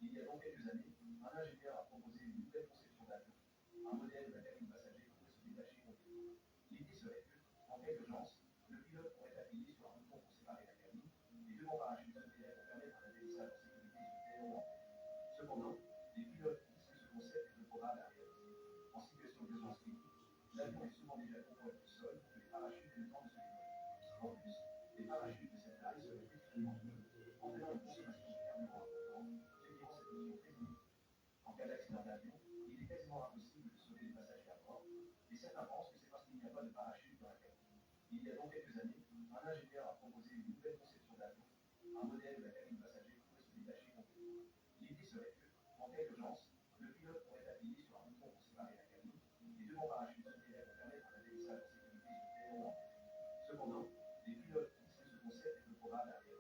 Il y a donc quelques années, un ingénieur a proposé une nouvelle conception d'avion, un modèle où la cabine passager pouvait se détacher complètement. L'idée serait que, en cas d'urgence, le pilote pourrait appuyer sur un bouton pour séparer la cabine, et deux parachutes s'ouvriraient pour permettre un atterrissage en sécurité sur tel moment. Cependant, les pilotes disent que ce concept est peu probable à réaliser. En situation d'urgence critique, l'avion est souvent déjà contrôlé au sol pour que les parachutes aient le temps de se déployer. En plus, les parachutes de cette taille seraient extrêmement coûteux, entraînant une consommation de carburant importante, ce qui rend cette mission très inutile. En cas d'accident d'avion, il est quasiment impossible de sauver les passagers à bord, et certains pensent que c'est parce qu'il n'y a pas de parachute dans la cabine. Il y a donc quelques années, un ingénieur a proposé une nouvelle conception d'avion, un modèle où la cabine passager pouvait se détacher complètement. L'idée serait que, en cas d'urgence, le pilote pourrait appuyer sur un bouton pour séparer la cabine, et deux parachutes s'ouvriraient pour permettre un atterrissage en sécurité sur tel moment. Cependant, les pilotes disent que ce concept est peu probable à réaliser.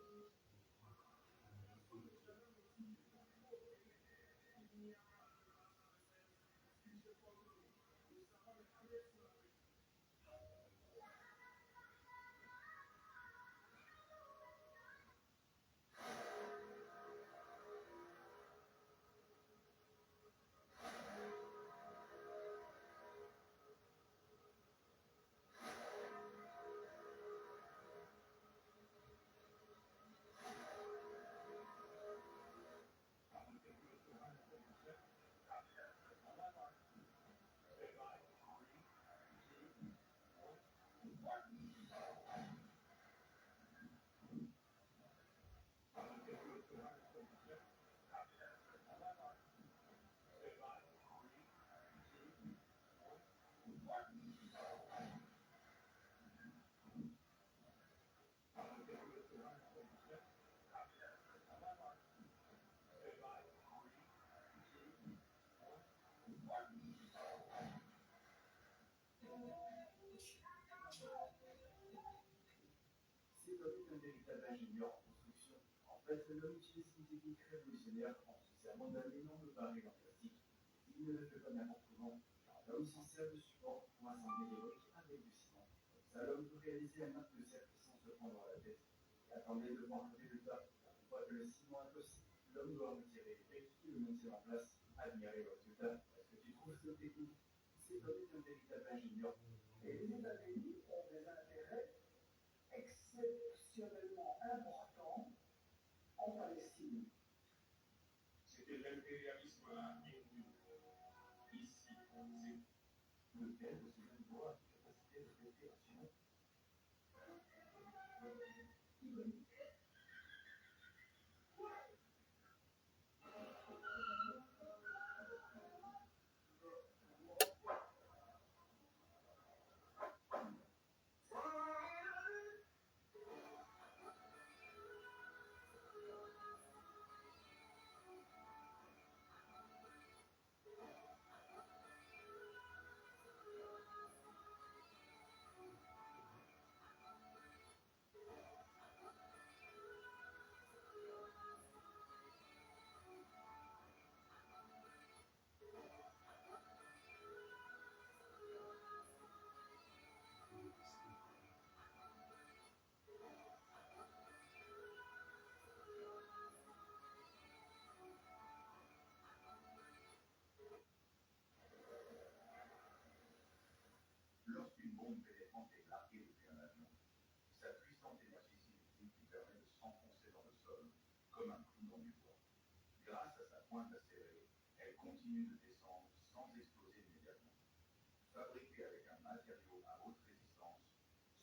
C'est un véritable ingénieur en construction. En fait, l'homme utilise une technique révolutionnaire en se servant d'un énorme baril en plastique. Il ne le fait pas n'importe comment, car l'homme s'en sert de support pour assembler les briques avec du ciment. Comme ça, l'homme peut réaliser un acte de cercle sans se prendre la tête. Et attendez de voir le résultat. Une fois que le ciment est aussi, l'homme doit retirer les briques et le maintenir en place. Admirez le résultat. Est-ce que tu trouves cette technique? C'est un véritable ingénieur. Et les États-Unis ont des intérêts exceptionnellement important en Palestine. C'était l'impérialisme hindu. Ici, c'est lequel de ces animaux a une capacité de respiration? Lorsqu'une bombe pénétrante est larguée depuis un avion, sa puissante énergie cinétique lui permet de s'enfoncer dans le sol comme un clou dans du bois. Grâce à sa pointe acérée, elle continue de descendre sans exploser immédiatement. Fabriquée avec un matériau à haute résistance,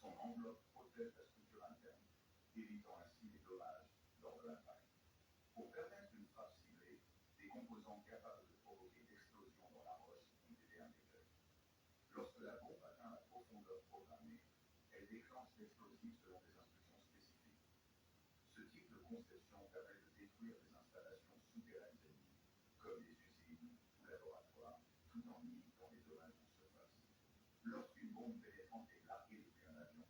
son enveloppe protège la structure interne, évitant ainsi les dommages lors de l'impact. Pour permettre une frappe ciblée, des composants capables de provoquer d'explosions dans la roche ont été intégrés. Lorsque la bombe atteint la profondeur programmée, elle déclenche l'explosif selon des instructions spécifiques. Ce type de conception permet de détruire des installations souterraines ennemies, comme des usines ou laboratoires, tout en limitant les dommages en surface. Lorsqu'une bombe pénétrante est larguée depuis un avion,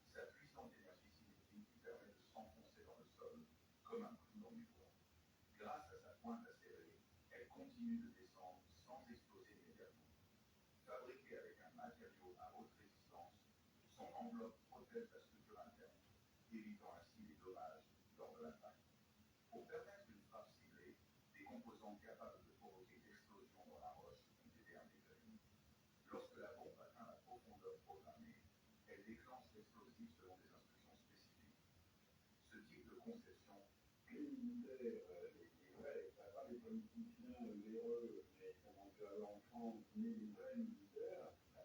sa puissante énergie cinétique lui permet de s'enfoncer dans le sol comme un clou dans du bois. Grâce à sa pointe acérée, elle continue de descendre sans exploser immédiatement. Fabriquée avec un matériau à haute résistance, son enveloppe protège la structure interne, évitant ainsi les dommages lors de l'impact. Pour permettre une frappe ciblée, des déclenche l'explosif selon des instructions spécifiques. Ce type de conception militaire est vrai, ça pas les politiciens véreux, mais comment dire, l'enfant militaire, ça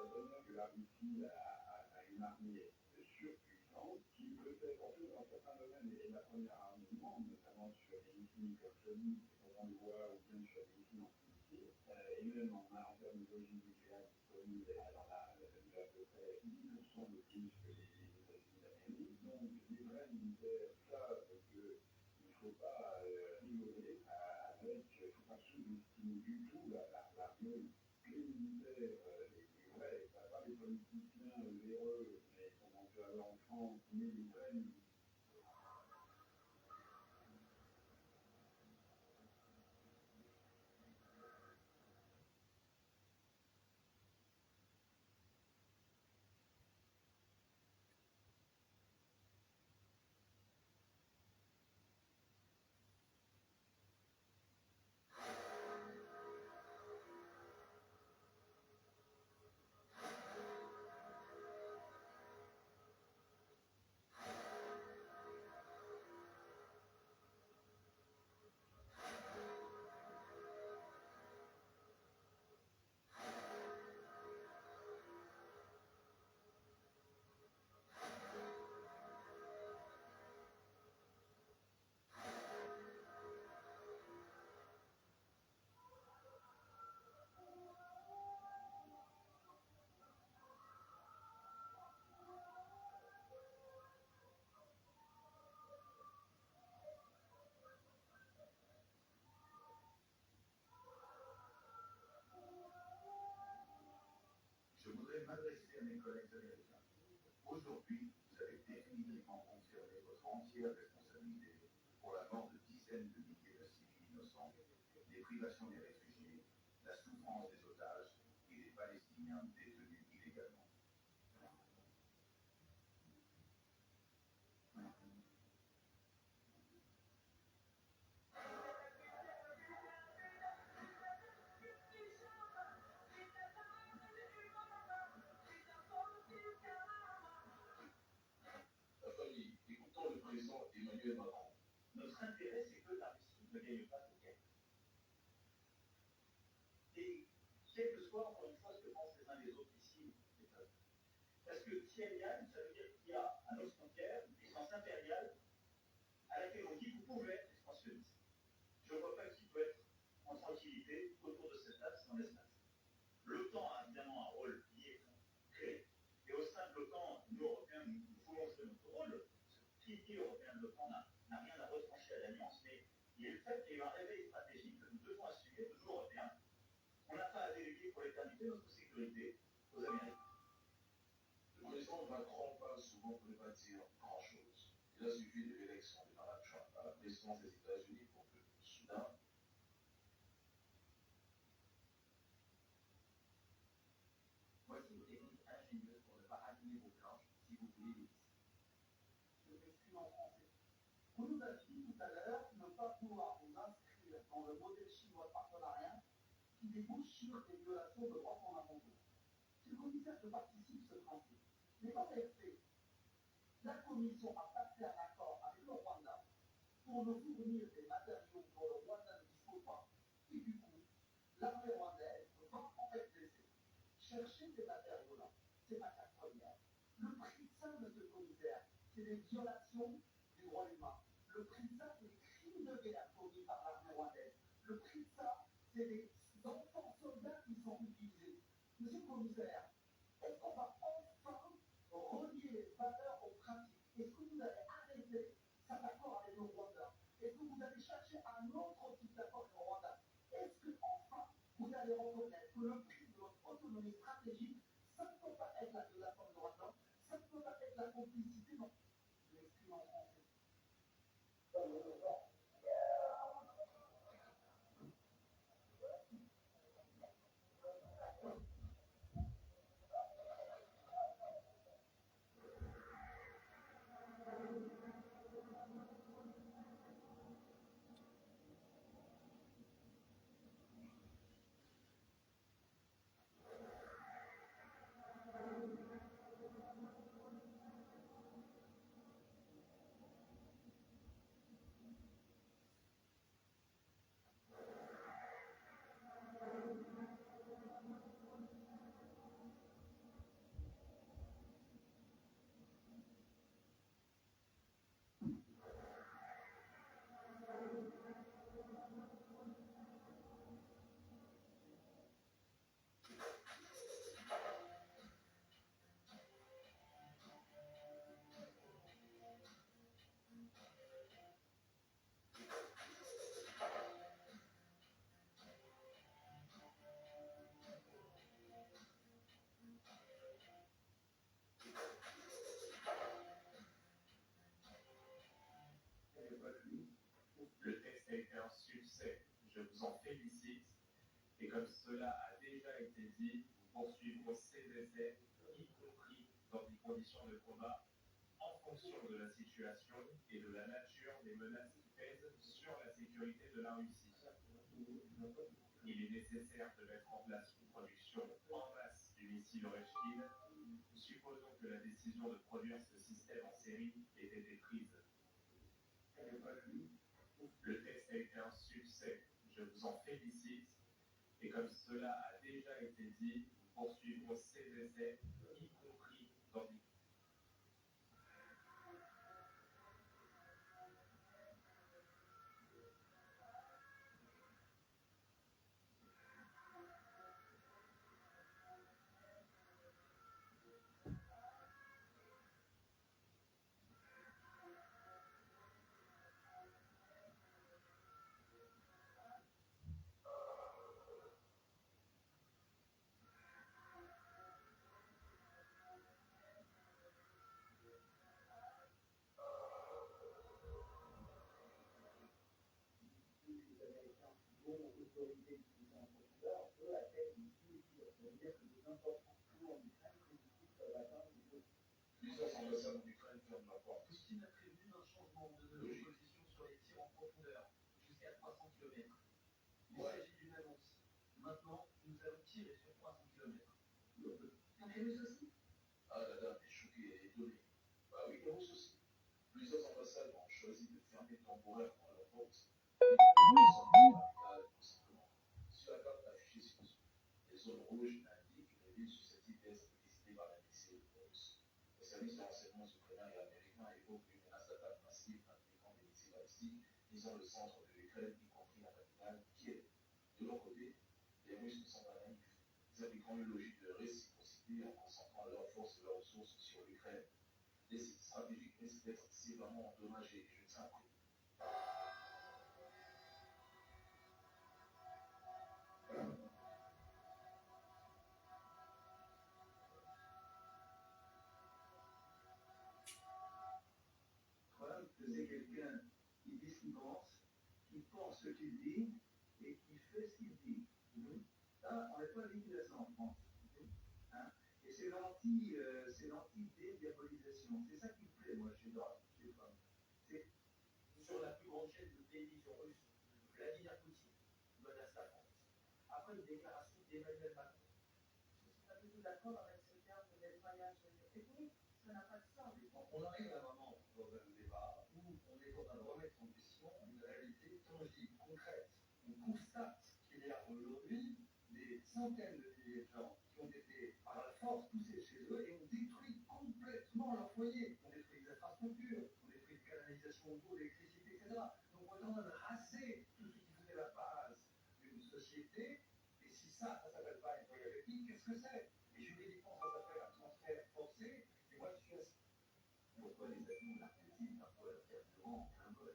donne que la Russie a une armée surpuissante qui peut-être, en fait, dans certains domaines, est la première armée du monde, notamment sur les missiles comme celui qu'on le voit, ou bien sur les missiles anti-missiles, et même en terminologie nucléaire disponible, alors là, à peu près 10% de plus que les États-Unis d'Amérique. Donc, les vrais militaires savent qu'il ne faut pas rigoler avec, il ne faut pas sous-estimer du tout l'armée. Les militaires, les vrais, pas les politiciens véreux, mais comment dire, l'enfant militaire. Je voudrais m'adresser à mes collègues américains. Aujourd'hui, vous avez définitivement confirmé votre entière responsabilité pour la mort de dizaines de milliers de civils innocents, les privations des réfugiés, la souffrance des otages et des Palestiniens détenus illégalement. La famille, écoutons le président Emmanuel Macron. Notre intérêt, c'est que la Russie ne gagne pas de guerre. Et quel que soit, encore une fois, ce que pensent les uns les autres ici, les peuples. Parce que si elle gagne, ça veut dire qu'il y a à nos frontières une puissance impériale à laquelle on dit vous pouvez être expansionniste. Je ne vois pas qui peut être en tranquillité autour de cette table sans l'espace. L'OTAN a évidemment un rôle lié concret, et au sein de l'OTAN, nous, Européens, nous voulons jouer notre rôle. Ce pilier européen de l'OTAN n'a rien à retrancher à l'Alliance, mais il est le fait qu'il y a eu un réveil stratégique que nous devons assumer, nous, Européens. On n'a pas à déléguer pour l'éternité notre sécurité aux Américains. Le président Macron parle souvent pour ne pas dire grand-chose. Il a suffi de l'élection de Donald Trump à la présidence des États-Unis pour que, soudain, voici une technique ingénieuse pour ne pas abîmer vos planches si vous voulez les lisser. Je m'exprime en français. Vous nous avez dit tout à l'heure ne pas pouvoir vous inscrire dans le modèle chinois de partenariat qui débouche sur des violations de droits fondamentaux. C'est le commissaire que participe ce principe. Mais quand elle fait, la Commission a passé un accord avec le Rwanda pour nous fournir des matériaux dont le Rwanda ne dispose pas. Et du coup, l'armée rwandaise va en fait laisser chercher ces matériaux-là, ces matières premières. Le prix de ça, monsieur le commissaire, c'est des violations des droits humains. Le prix de ça, c'est des crimes de guerre commis par l'armée rwandaise. Le prix de ça, c'est des enfants soldats qui sont utilisés. Monsieur le commissaire, est-ce qu'on va enfin relier les valeurs aux pratiques? Est-ce que vous allez arrêter cet accord avec le Rwanda? Est-ce que vous allez chercher un autre type d'accord avec le Rwanda? Est-ce que enfin vous allez reconnaître que le prix de notre autonomie stratégique, ça ne peut pas être la violation de droits de l'homme, ça ne peut pas être la complicité, non. Je m'exprime en français. Je vous en félicite. Et comme cela a déjà été dit, nous poursuivrons ces essais, y compris dans des conditions de combat, en fonction de la situation et de la nature des menaces qui pèsent sur la sécurité de la Russie. Il est nécessaire de mettre en place une production en masse du missile Oreshkin. Supposons que la décision de produire ce système en série ait été prise. Le test a été un succès. Je vous en félicite. Et comme cela a déjà été dit, nous poursuivrons ces essais, y compris dans des... Plusieurs ambassades en Ukraine ferment leurs portes. Poutine a prévu un changement de position sur les tirs en profondeur, jusqu'à 300 km. Il s'agit d'une annonce. Maintenant, nous allons tirer sur 300 km. En Russie aussi? Ah, la dame est choquée et étonnée. Bah oui, les Russes aussi. Plusieurs ambassades ont choisi de fermer temporairement leurs portes. Sur la carte affichée ci-dessous, les zones rouges indiquent les villes susceptibles d'être visitées par les missiles russes. Les services de renseignement ukrainiens et américains évoquent une menace d'attaque massive impliquant des missiles balistiques visant le centre de l'Ukraine, y compris la capitale, Kiev. De leur côté, les Russes ne sont pas naïfs. Ils appliqueront une logique de réciprocité en concentrant leurs forces et leurs ressources sur l'Ukraine. Les sites stratégiques risquent d'être sévèrement endommagés, je tiens à préciser. C'est quelqu'un qui dit ce qu'il pense ce qu'il dit et qui fait ce qu'il dit. Là, on n'est pas libre de ça en France. Hein? Et c'est l'anti-dédiabolisation. C'est ça qui me plaît, moi, chez Trump. C'est sur la plus grande chaîne de télévision russe, Vladimir Poutine menace la France. Après une déclaration d'Emmanuel Macron. Je ne suis pas du tout d'accord avec ce terme de nettoyage ethnique. Ça n'a pas de sens. On arrive à un moment dans un débat où on est en train de remettre en question une réalité tangible, concrète. On constate qu'il y a aujourd'hui des centaines de milliers de gens qui ont été par la force poussés chez eux et on détruit complètement leur foyer. On détruit les infrastructures, on détruit les canalisations d'eau, l'électricité, etc. Donc on est en train de raser tout ce qui faisait la base d'une société. Et si ça s'appelle pas nettoyage ethnique, qu'est-ce que c'est? Et juridiquement, ça s'appelle un transfert forcé. Et moi, je suis pourquoi les avions l'arc-t-il parfois leur carburant en plein vol?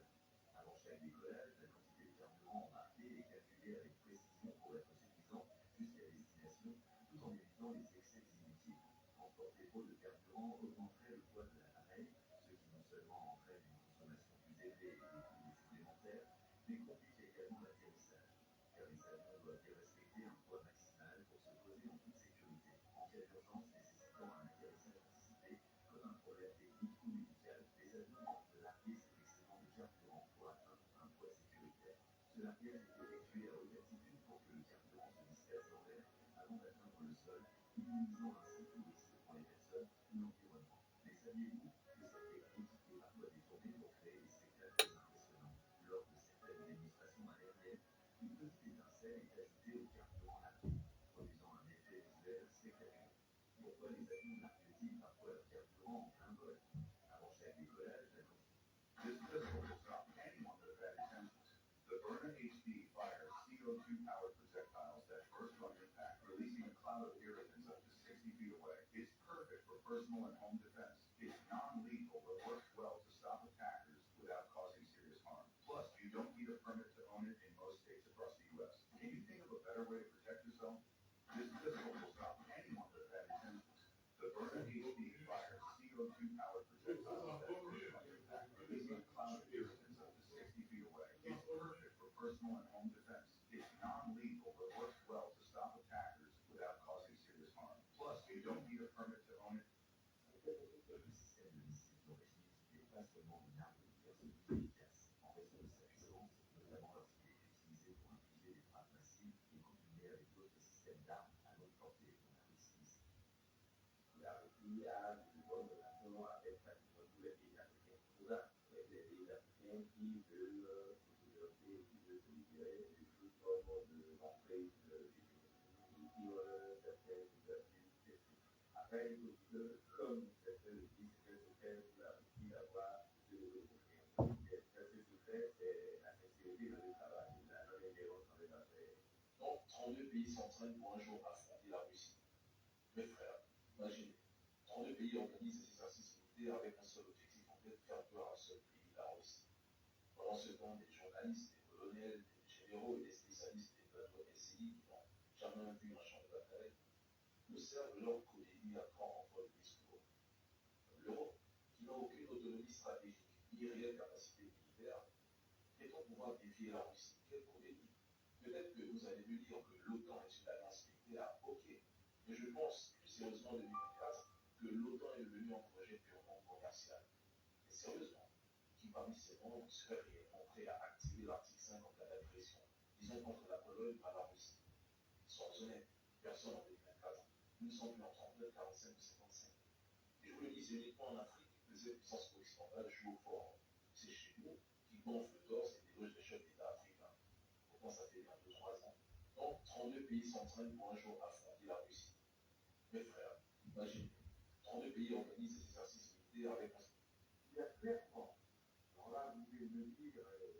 Avant chaque décollage, la quantité de carburant embarquée est calculée avec précision pour être suffisante jusqu'à destination, tout en évitant les excès inutiles. Transporter trop de carburant augmenterait le poids de l'appareil, ce qui non seulement entraîne une consommation plus élevée et des coûts supplémentaires, mais complique également l'atterrissage, car les avions doivent y respecter un poids maximal pour se poser en toute sécurité, en cas d'urgence nécessitant un atterrissage anticipé. Comme un problème technique ou médical, les avions doivent larguer cet excédent de carburant pour atteindre un poids sécuritaire. Ce largage est effectué à haute altitude pour que le carburant se disperse dans l'air avant d'atteindre le sol, minimisant ainsi tout risque pour les personnes ou l'environnement. Mais saviez-vous que cette technique est parfois détournée pour créer des spectacles impressionnants? Lors de certaines démonstrations aériennes, une petite étincelle est ajoutée au carburant largué, produisant un effet visuel spectaculaire. Pourquoi les avions larguent-ils parfois leur carburant en plein vol? Avant chaque décollage, la quantité. This pistol will stop anyone with bad intentions. The Byrna HD fires CO2-powered projectiles that burst on impact, releasing a cloud of irritants up to 60 feet away. It's perfect for personal and home defense. It's non-lethal but works well to stop attackers without causing serious harm. Plus, you don't need a permit to own it in most states across the U.S. Can you think of a better way to protect yourself? This pistol will stop anyone with bad intentions. The Byrna HD fires CO2-powered projectiles that burst on impact, releasing a cloud of irritants up to 60 feet away. It's perfect for personal and home defense. Après, il faut dire que, comme certains le disent, c'est un secret pour la Russie d'avoir de l'autoconfiance. Ce secret, c'est la sincérité dans le travail, la non-ingérence dans les affaires. Donc, 32 pays s'entraînent pour un jour affronter la Russie. Mes frères, imaginez, 32 pays organisent ces exercices militaires avec un seul objectif, en fait, faire peur à un seul pays, la Russie. Pendant ce temps, des journalistes, des colonels, des généraux et des spécialistes des plateaux SCI qui n'ont jamais vu un champ de bataille observent leur codélie à grand renfort de discours. L'Europe, qui n'a aucune autonomie stratégique ni réelle capacité militaire, est au pouvoir défier la Russie. Quelle codélie! Peut-être que vous allez me dire que l'OTAN est une alliance militaire, ok, mais je pense plus sérieusement en 2024 que l'OTAN est devenu un projet purement commercial. Et sérieusement, qui parmi ces membres serait réellement prêt à activer l'article 5 en cas d'agression, disons contre la Pologne par la Russie? Soyons honnêtes, personne en 2024. Nous ne sommes plus en 39, 45 ou 55. Et je vous le dis, c'est uniquement en Afrique que cette puissance occidentale joue au fort. C'est chez nous qui gonfle le torse et déloge les chefs d'État africains. Pourtant, ça fait bientôt 3 ans. Donc, 32 pays s'entraînent pour un jour affronter la Russie. Mes frères, imaginez, 32 pays organisent des exercices militaires avec un... Il y a clairement, alors là, vous pouvez me dire,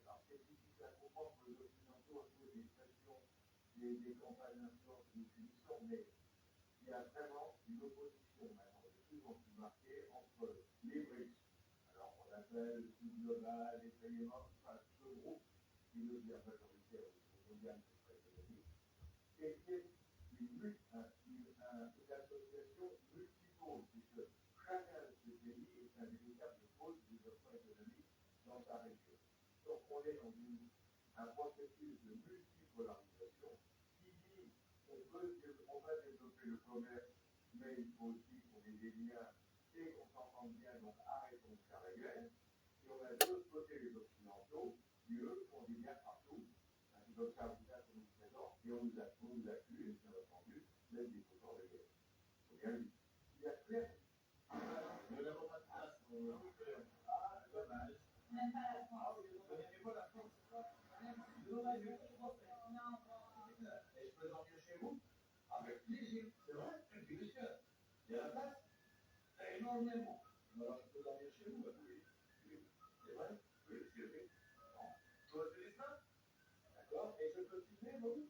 alors c'est difficile à comprendre pour les Occidentaux à cause des pressions des campagnes d'influence que nous subissons, mais il y a vraiment une opposition maintenant de plus en plus marquée entre les BRICS, alors on appelle le Sud global, les pays enfin, ce groupe qui devient majoritaire au niveau mondial de cette économique, et qui est une association multipôle, puisque chacun de ces pays est un véritable pôle de développement économique dans sa région. Donc on est dans un processus de multipolarisation qui dit on va développer le commerce, mais il faut aussi qu'on ait des liens et qu'on s'entende bien, donc arrêtons de faire la guerre. Et on a de l'autre côté les Occidentaux, qui eux font des liens partout. C'est comme ça qu'on nous présente, et on nous accuse, bien entendu, d'être des fauteurs de guerre. Il faut bien le dire. Il y a clairement. Nous n'avons pas de place pour ah, dommage. Même pas la France. Vous n'aimez pas la France, c'est ça? Nous, on a vu le français. Et je peux dormir chez vous? Avec plaisir. C'est vrai? Bien sûr. Il y a la place? Énormément. Alors, je peux dormir chez vous? Oui. C'est vrai? Oui, c'est vrai. Toi, tu es ça? D'accord. Et je peux filmer, vous?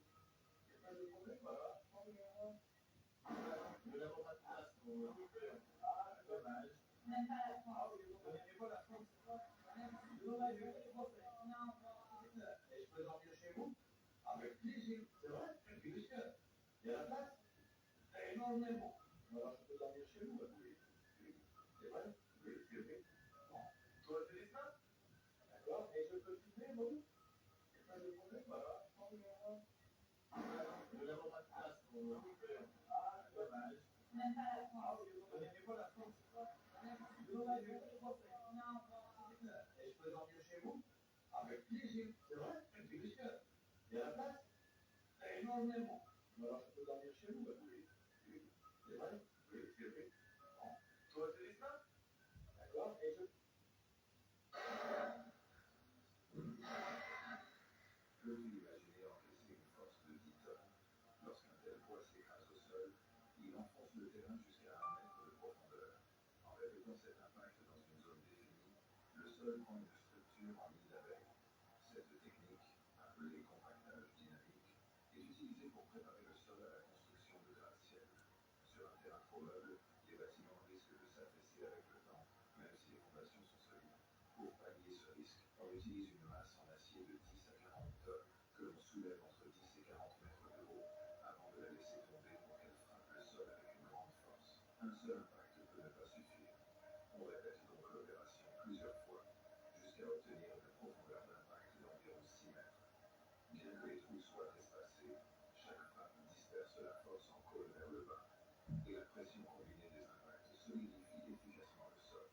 Il n'y a pas de problème, voilà. Nous n'avons pas de place pour ah, dommage. Même pas la France. Vous n'aimez pas la France, c'est ça? Nous, on a vu le français. Et je peux dormir chez vous? Avec plaisir. C'est vrai? Bien sûr. Il y a la place? Énormément. Alors, je peux dormir chez vous? Oui. C'est vrai? Oui, c'est vrai. Toi, tu es ça? D'accord. Et je peux filmer, vous? Il n'y a pas de problème, voilà. Nous n'avons pas de place pour ah, dommage. Même pas la France. Vous n'aimez pas la France, c'est ça? Nous, on a vu le français. Et je peux dormir chez vous? Avec plaisir. C'est vrai? Bien sûr. Il y a la place? Énormément. Alors, je peux dormir chez vous? Oui. C'est vrai? Oui, c'est vrai. Toi, tu es ça? D'accord. Et je... Peux-tu imaginer encaisser une force de 10 tonnes? Lorsqu'un tel poids s'écrase au sol, il enfonce le terrain jusqu'à 1 mètre de profondeur. En répétant cet impact dans une zone définie, le sol prend une structure en nid d'abeille. Cette technique, appelée compactage dynamique, est utilisée pour préparer le sol à la construction de gratte-ciel. Sur un terrain trop meuble, les bâtiments risquent de s'affaisser avec le temps, même si les fondations sont solides. Pour pallier ce risque, on utilise une masse en acier de 10 à 40 tonnes que l'on soulève entre 10 et 40 mètres de haut avant de la laisser tomber pour qu'elle frappe le sol avec une grande force. Un seul impact peut ne pas suffire. On répète donc l'opération plusieurs fois jusqu'à obtenir une profondeur d'impact d'environ 6 mètres. Bien que les trous soient espacés, chaque frappe disperse la force en cône vers le bas et la pression combinée des impacts solidifie efficacement le sol.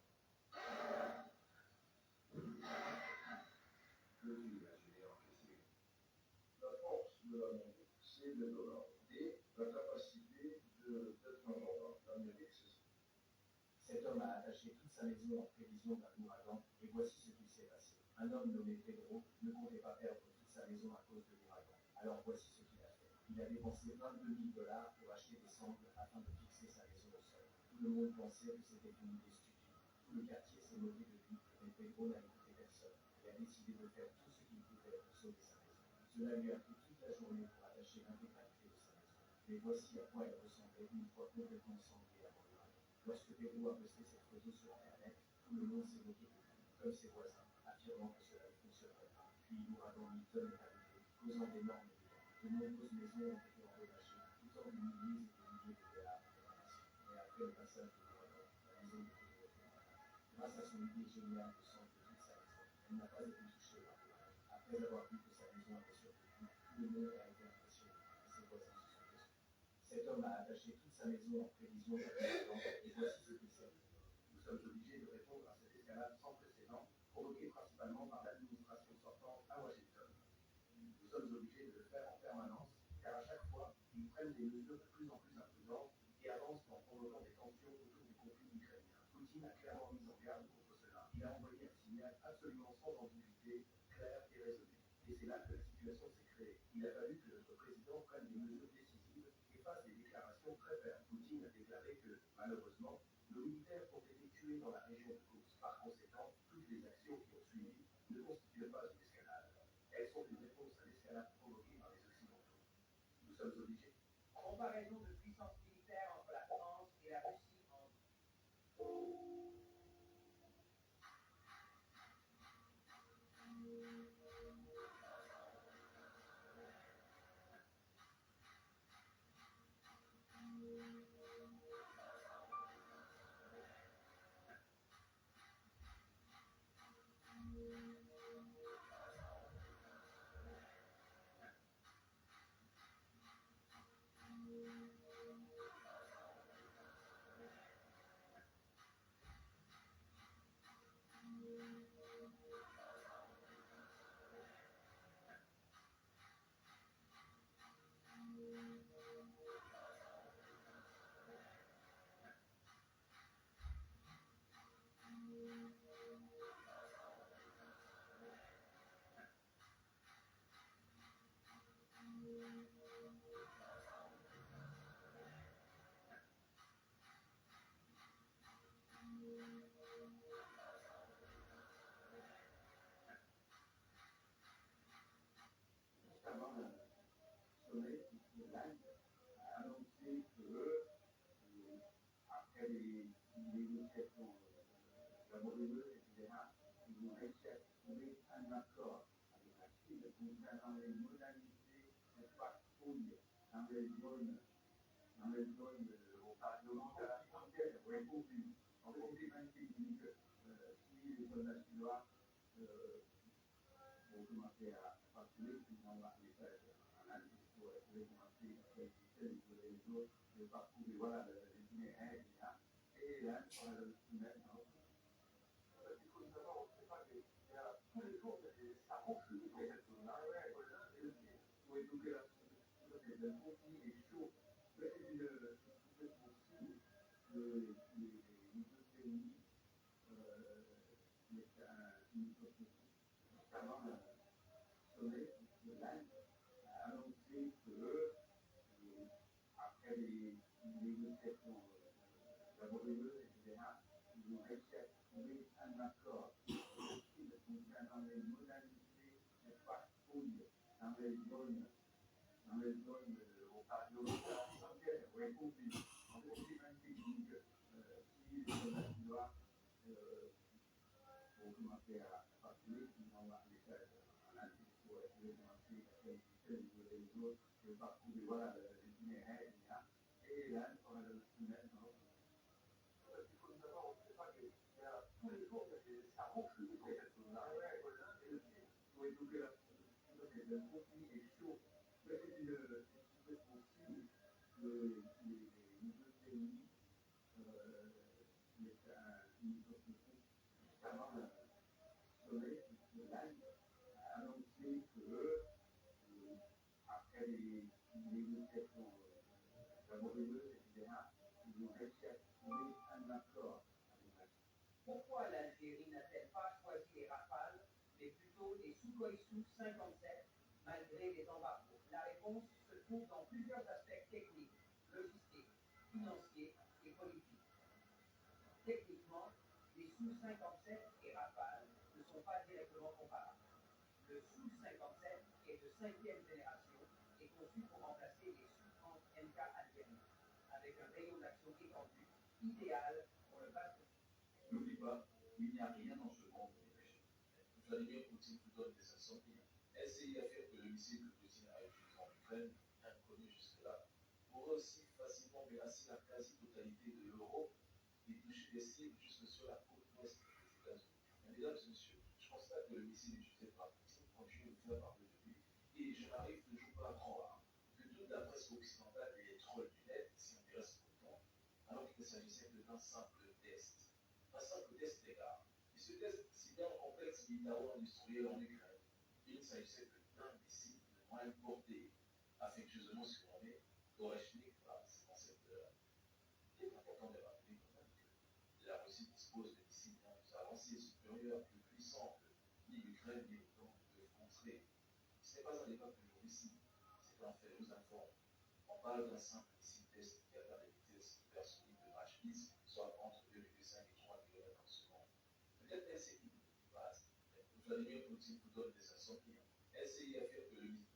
Peux-tu imaginer encaisser la force de l'Amérique, c'est le dollar et la capacité d'être un dollar. L'Amérique, c'est ça. Cet homme a attaché toute sa maison en prévision d'un ouragan, et voici ce qui s'est passé. Un homme nommé Pedro ne comptait pas perdre toute sa maison à cause de l'ouragan. Alors voici ce qu'il a fait. Il a dépensé $22 000 pour acheter des sangles afin de fixer sa maison au sol. monde pensait que c'était une idée stupide. Tout le quartier s'est moqué de lui, mais Pedro n'a écouté personne et a décidé de faire tout ce qu'il pouvait pour sauver sa maison. Cela lui a pris toute la journée pour attacher l'intégralité de sa maison. Mais voici à quoi elle ressemblait une fois complètement cendrée à brûler. Lorsque Pedro a posté cette photo sur Internet, tout le monde s'est moqué de lui, comme ses voisins, affirmant que cela ne fonctionnerait pas. Puis l'ouragan Milton est arrivé, causant d'énormes dégâts. De nombreuses maisons ont été endommagées, coûtant des milliers et des milliers de dollars de réparation. Mais après le passage de l'ouragan, la maison de Pedro était intacte. Grâce à son idée géniale de cendrer toute sa maison, elle n'a pas été touchée par l'ouragan. Après avoir vu que sa maison avait survécu, tout le monde a été impressionné et ses voisins se sont déçus. Cet homme a attaché toute sa maison en prévision d'un ouragan et voici ce qu'il s'est dit. Nous sommes obligés de répondre à cette escalade sans précédent, provoquée principalement par l'administration sortante à Washington. Nous sommes obligés de le faire en permanence, car à chaque fois, ils prennent des mesures de plus en plus imprudentes et avancent en provoquant des tensions autour du conflit ukrainien. Poutine a clairement mis en garde contre cela. Il a envoyé un signal absolument sans ambiguïté, clair et résolu. Et c'est là que la situation s'est créée. Il a fallu que notre président prenne des mesures décisives et fasse des déclarations très fermes. Poutine a déclaré que, malheureusement, nos militaires ont été tués dans la région de Kursk. Par conséquent, toutes les actions qui ont suivi ne constituent pas une escalade. Elles sont une réponse à l'escalade provoquée par les Occidentaux. Nous sommes obligés. Comparaison de puissance militaire entre la France et la Russie en... Après les négociations laboureuses, etc., ils ont réussi à trouver un accord avec la Chine concernant les modalités de patrouille dans les zones au Parlement de la frontière, où est convenu. En fait, c'était magnifique. Si les soldats chinois vont commencer à patrouiller, ils envoient un message à la Chine pour commencer à faire les autres de patrouiller. Voilà, l'itinéraire, etc. Et là, on a le maintenant. Il faut savoir, on ne sait pas, mais il y a tous les jours, ça ronfle dans cette zone-là. Il faut éduquer la société. Le conflit est chaud. C'est une complètement fou. Les deux pays, une société, avant le sommet de l'Inde, a annoncé que, après les négociations laboureuses, etc., ils ont réussi à trouver un accord concernant les modalités de patrouille dans les zones au Parlement de la frontière, où est convenu. En fait, c'est magnifique. Si les soldats chinois vont commencer à patrouiller, ils envoient un message à la Chine pour commencer à faire les autres de patrouiller. Voilà, l'itinéraire, etc. Et là, on a le maintenant. Il faut savoir, on ne sait pas qu'il y a tous les jours, ça ronfle dans cette zone-là. Il faut éduquer la société. Le conflit est chaud. Mais c'est une complètement fou. Les deux pays, une société, avant le sommet de l'Inde, a annoncé que, après les négociations laboureuses, etc., ils ont réussi à trouver un accord avec la Chine. Pourquoi l'Algérie n'a-t-elle pas choisi les Rafales, mais plutôt les Sukhoi Su-57, malgré les embargos? La réponse se trouve dans plusieurs aspects techniques, logistiques, financiers et politiques. N'oublie pas, il n'y a rien dans ce monde qui est péché. Vladimir Poutine vous donne des insomnies. Essayez à faire que le missile que Poutine a utilisé en Ukraine, inconnu jusque-là, pourrait aussi facilement menacer la quasi-totalité de l'Europe et toucher des cibles jusque sur la côte ouest des États-Unis. Mesdames et messieurs, je constate que le missile utilisé par Poutine continue de faire parler de lui et je n'arrive toujours pas à croire que toute la presse occidentale et les trolls du net s'y intéressent autant, alors qu'il s'agissait d'un simple test. Un simple test, les gars. Et ce test, si bien complexe militaro-industriel en Ukraine, il ne s'agissait que d'un missile de moyenne portée, affectueusement surnommé Oreshnik dans cette heure. Il est important de rappeler quand même que la Russie dispose de missiles bien plus avancés, supérieurs, plus puissants que ni l'Ukraine ni l'OTAN ne peuvent contrer. Ce n'est pas un débat que ici, c'est un fait, nous informe. On parle d'un simple missile test qui atteint des vitesses hypersoniques de Mach 10, soit entre 2,5 et 3 km en seconde. Peut-être est-ce une base. Vladimir Poutine vous donne des insomnies. Essayez à faire que le missile.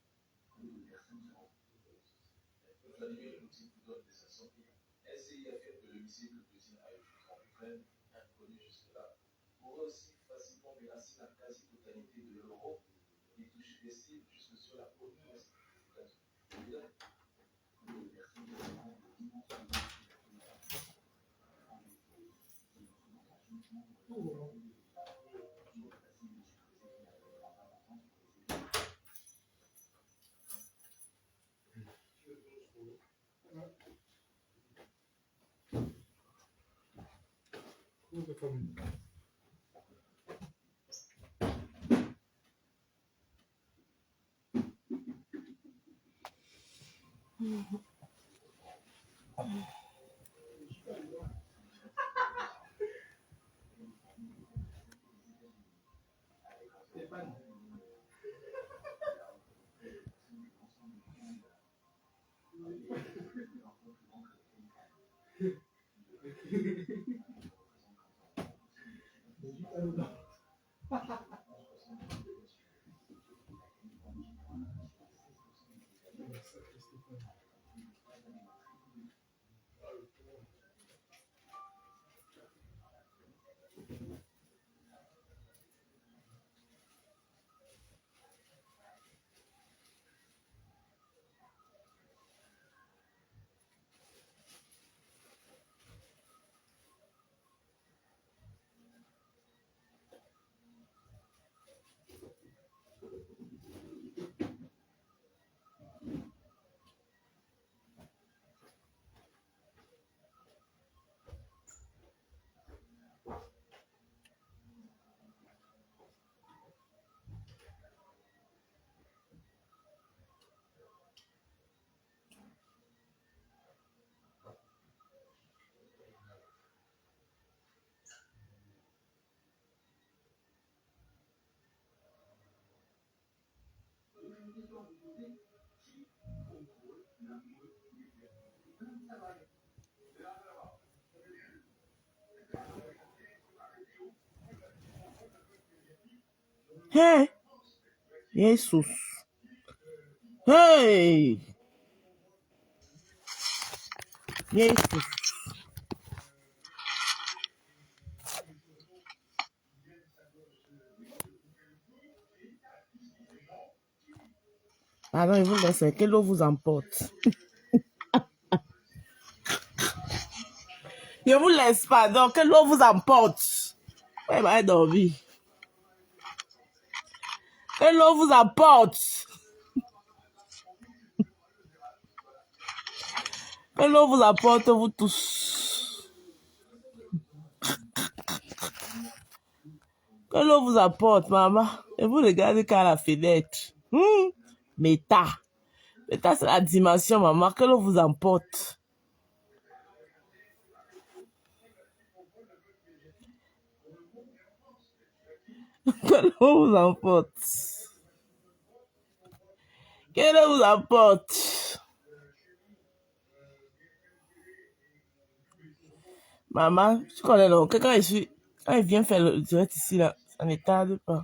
Vladimir Poutine vous donne des insomnies. Essayez à faire que le missile que Poutine a utilisé en Ukraine, inconnu jusque-là, pourrait aussi facilement menacer la quasi-totalité de l'Europe et toucher des cibles jusque sur la côte ouest des États-Unis. Hey, Jesus. Hey, Jesus. Pardon, il vous laisse. Quelle eau vous emporte? Je vous laisse, pardon. Quelle eau vous emporte? Ouais, bah, dormir. Quelle eau vous emporte? Quelle eau vous apporte, vous tous? Quelle eau vous apporte, maman? Et vous regardez qu'à la fenêtre. Méta. Méta, c'est la dimension, maman. Quelle eau vous emporte? Quelle eau vous emporte? Quelle eau vous apporte? Maman, tu connais non? Quand je suis Quand il vient faire le direct ici, là, ça ne tarde pas.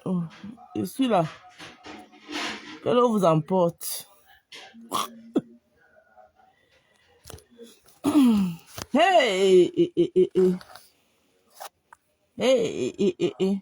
Oh. Je suis là. Que l'eau vous emporte. Hey, hey, hey, hey, hey, hey, hey.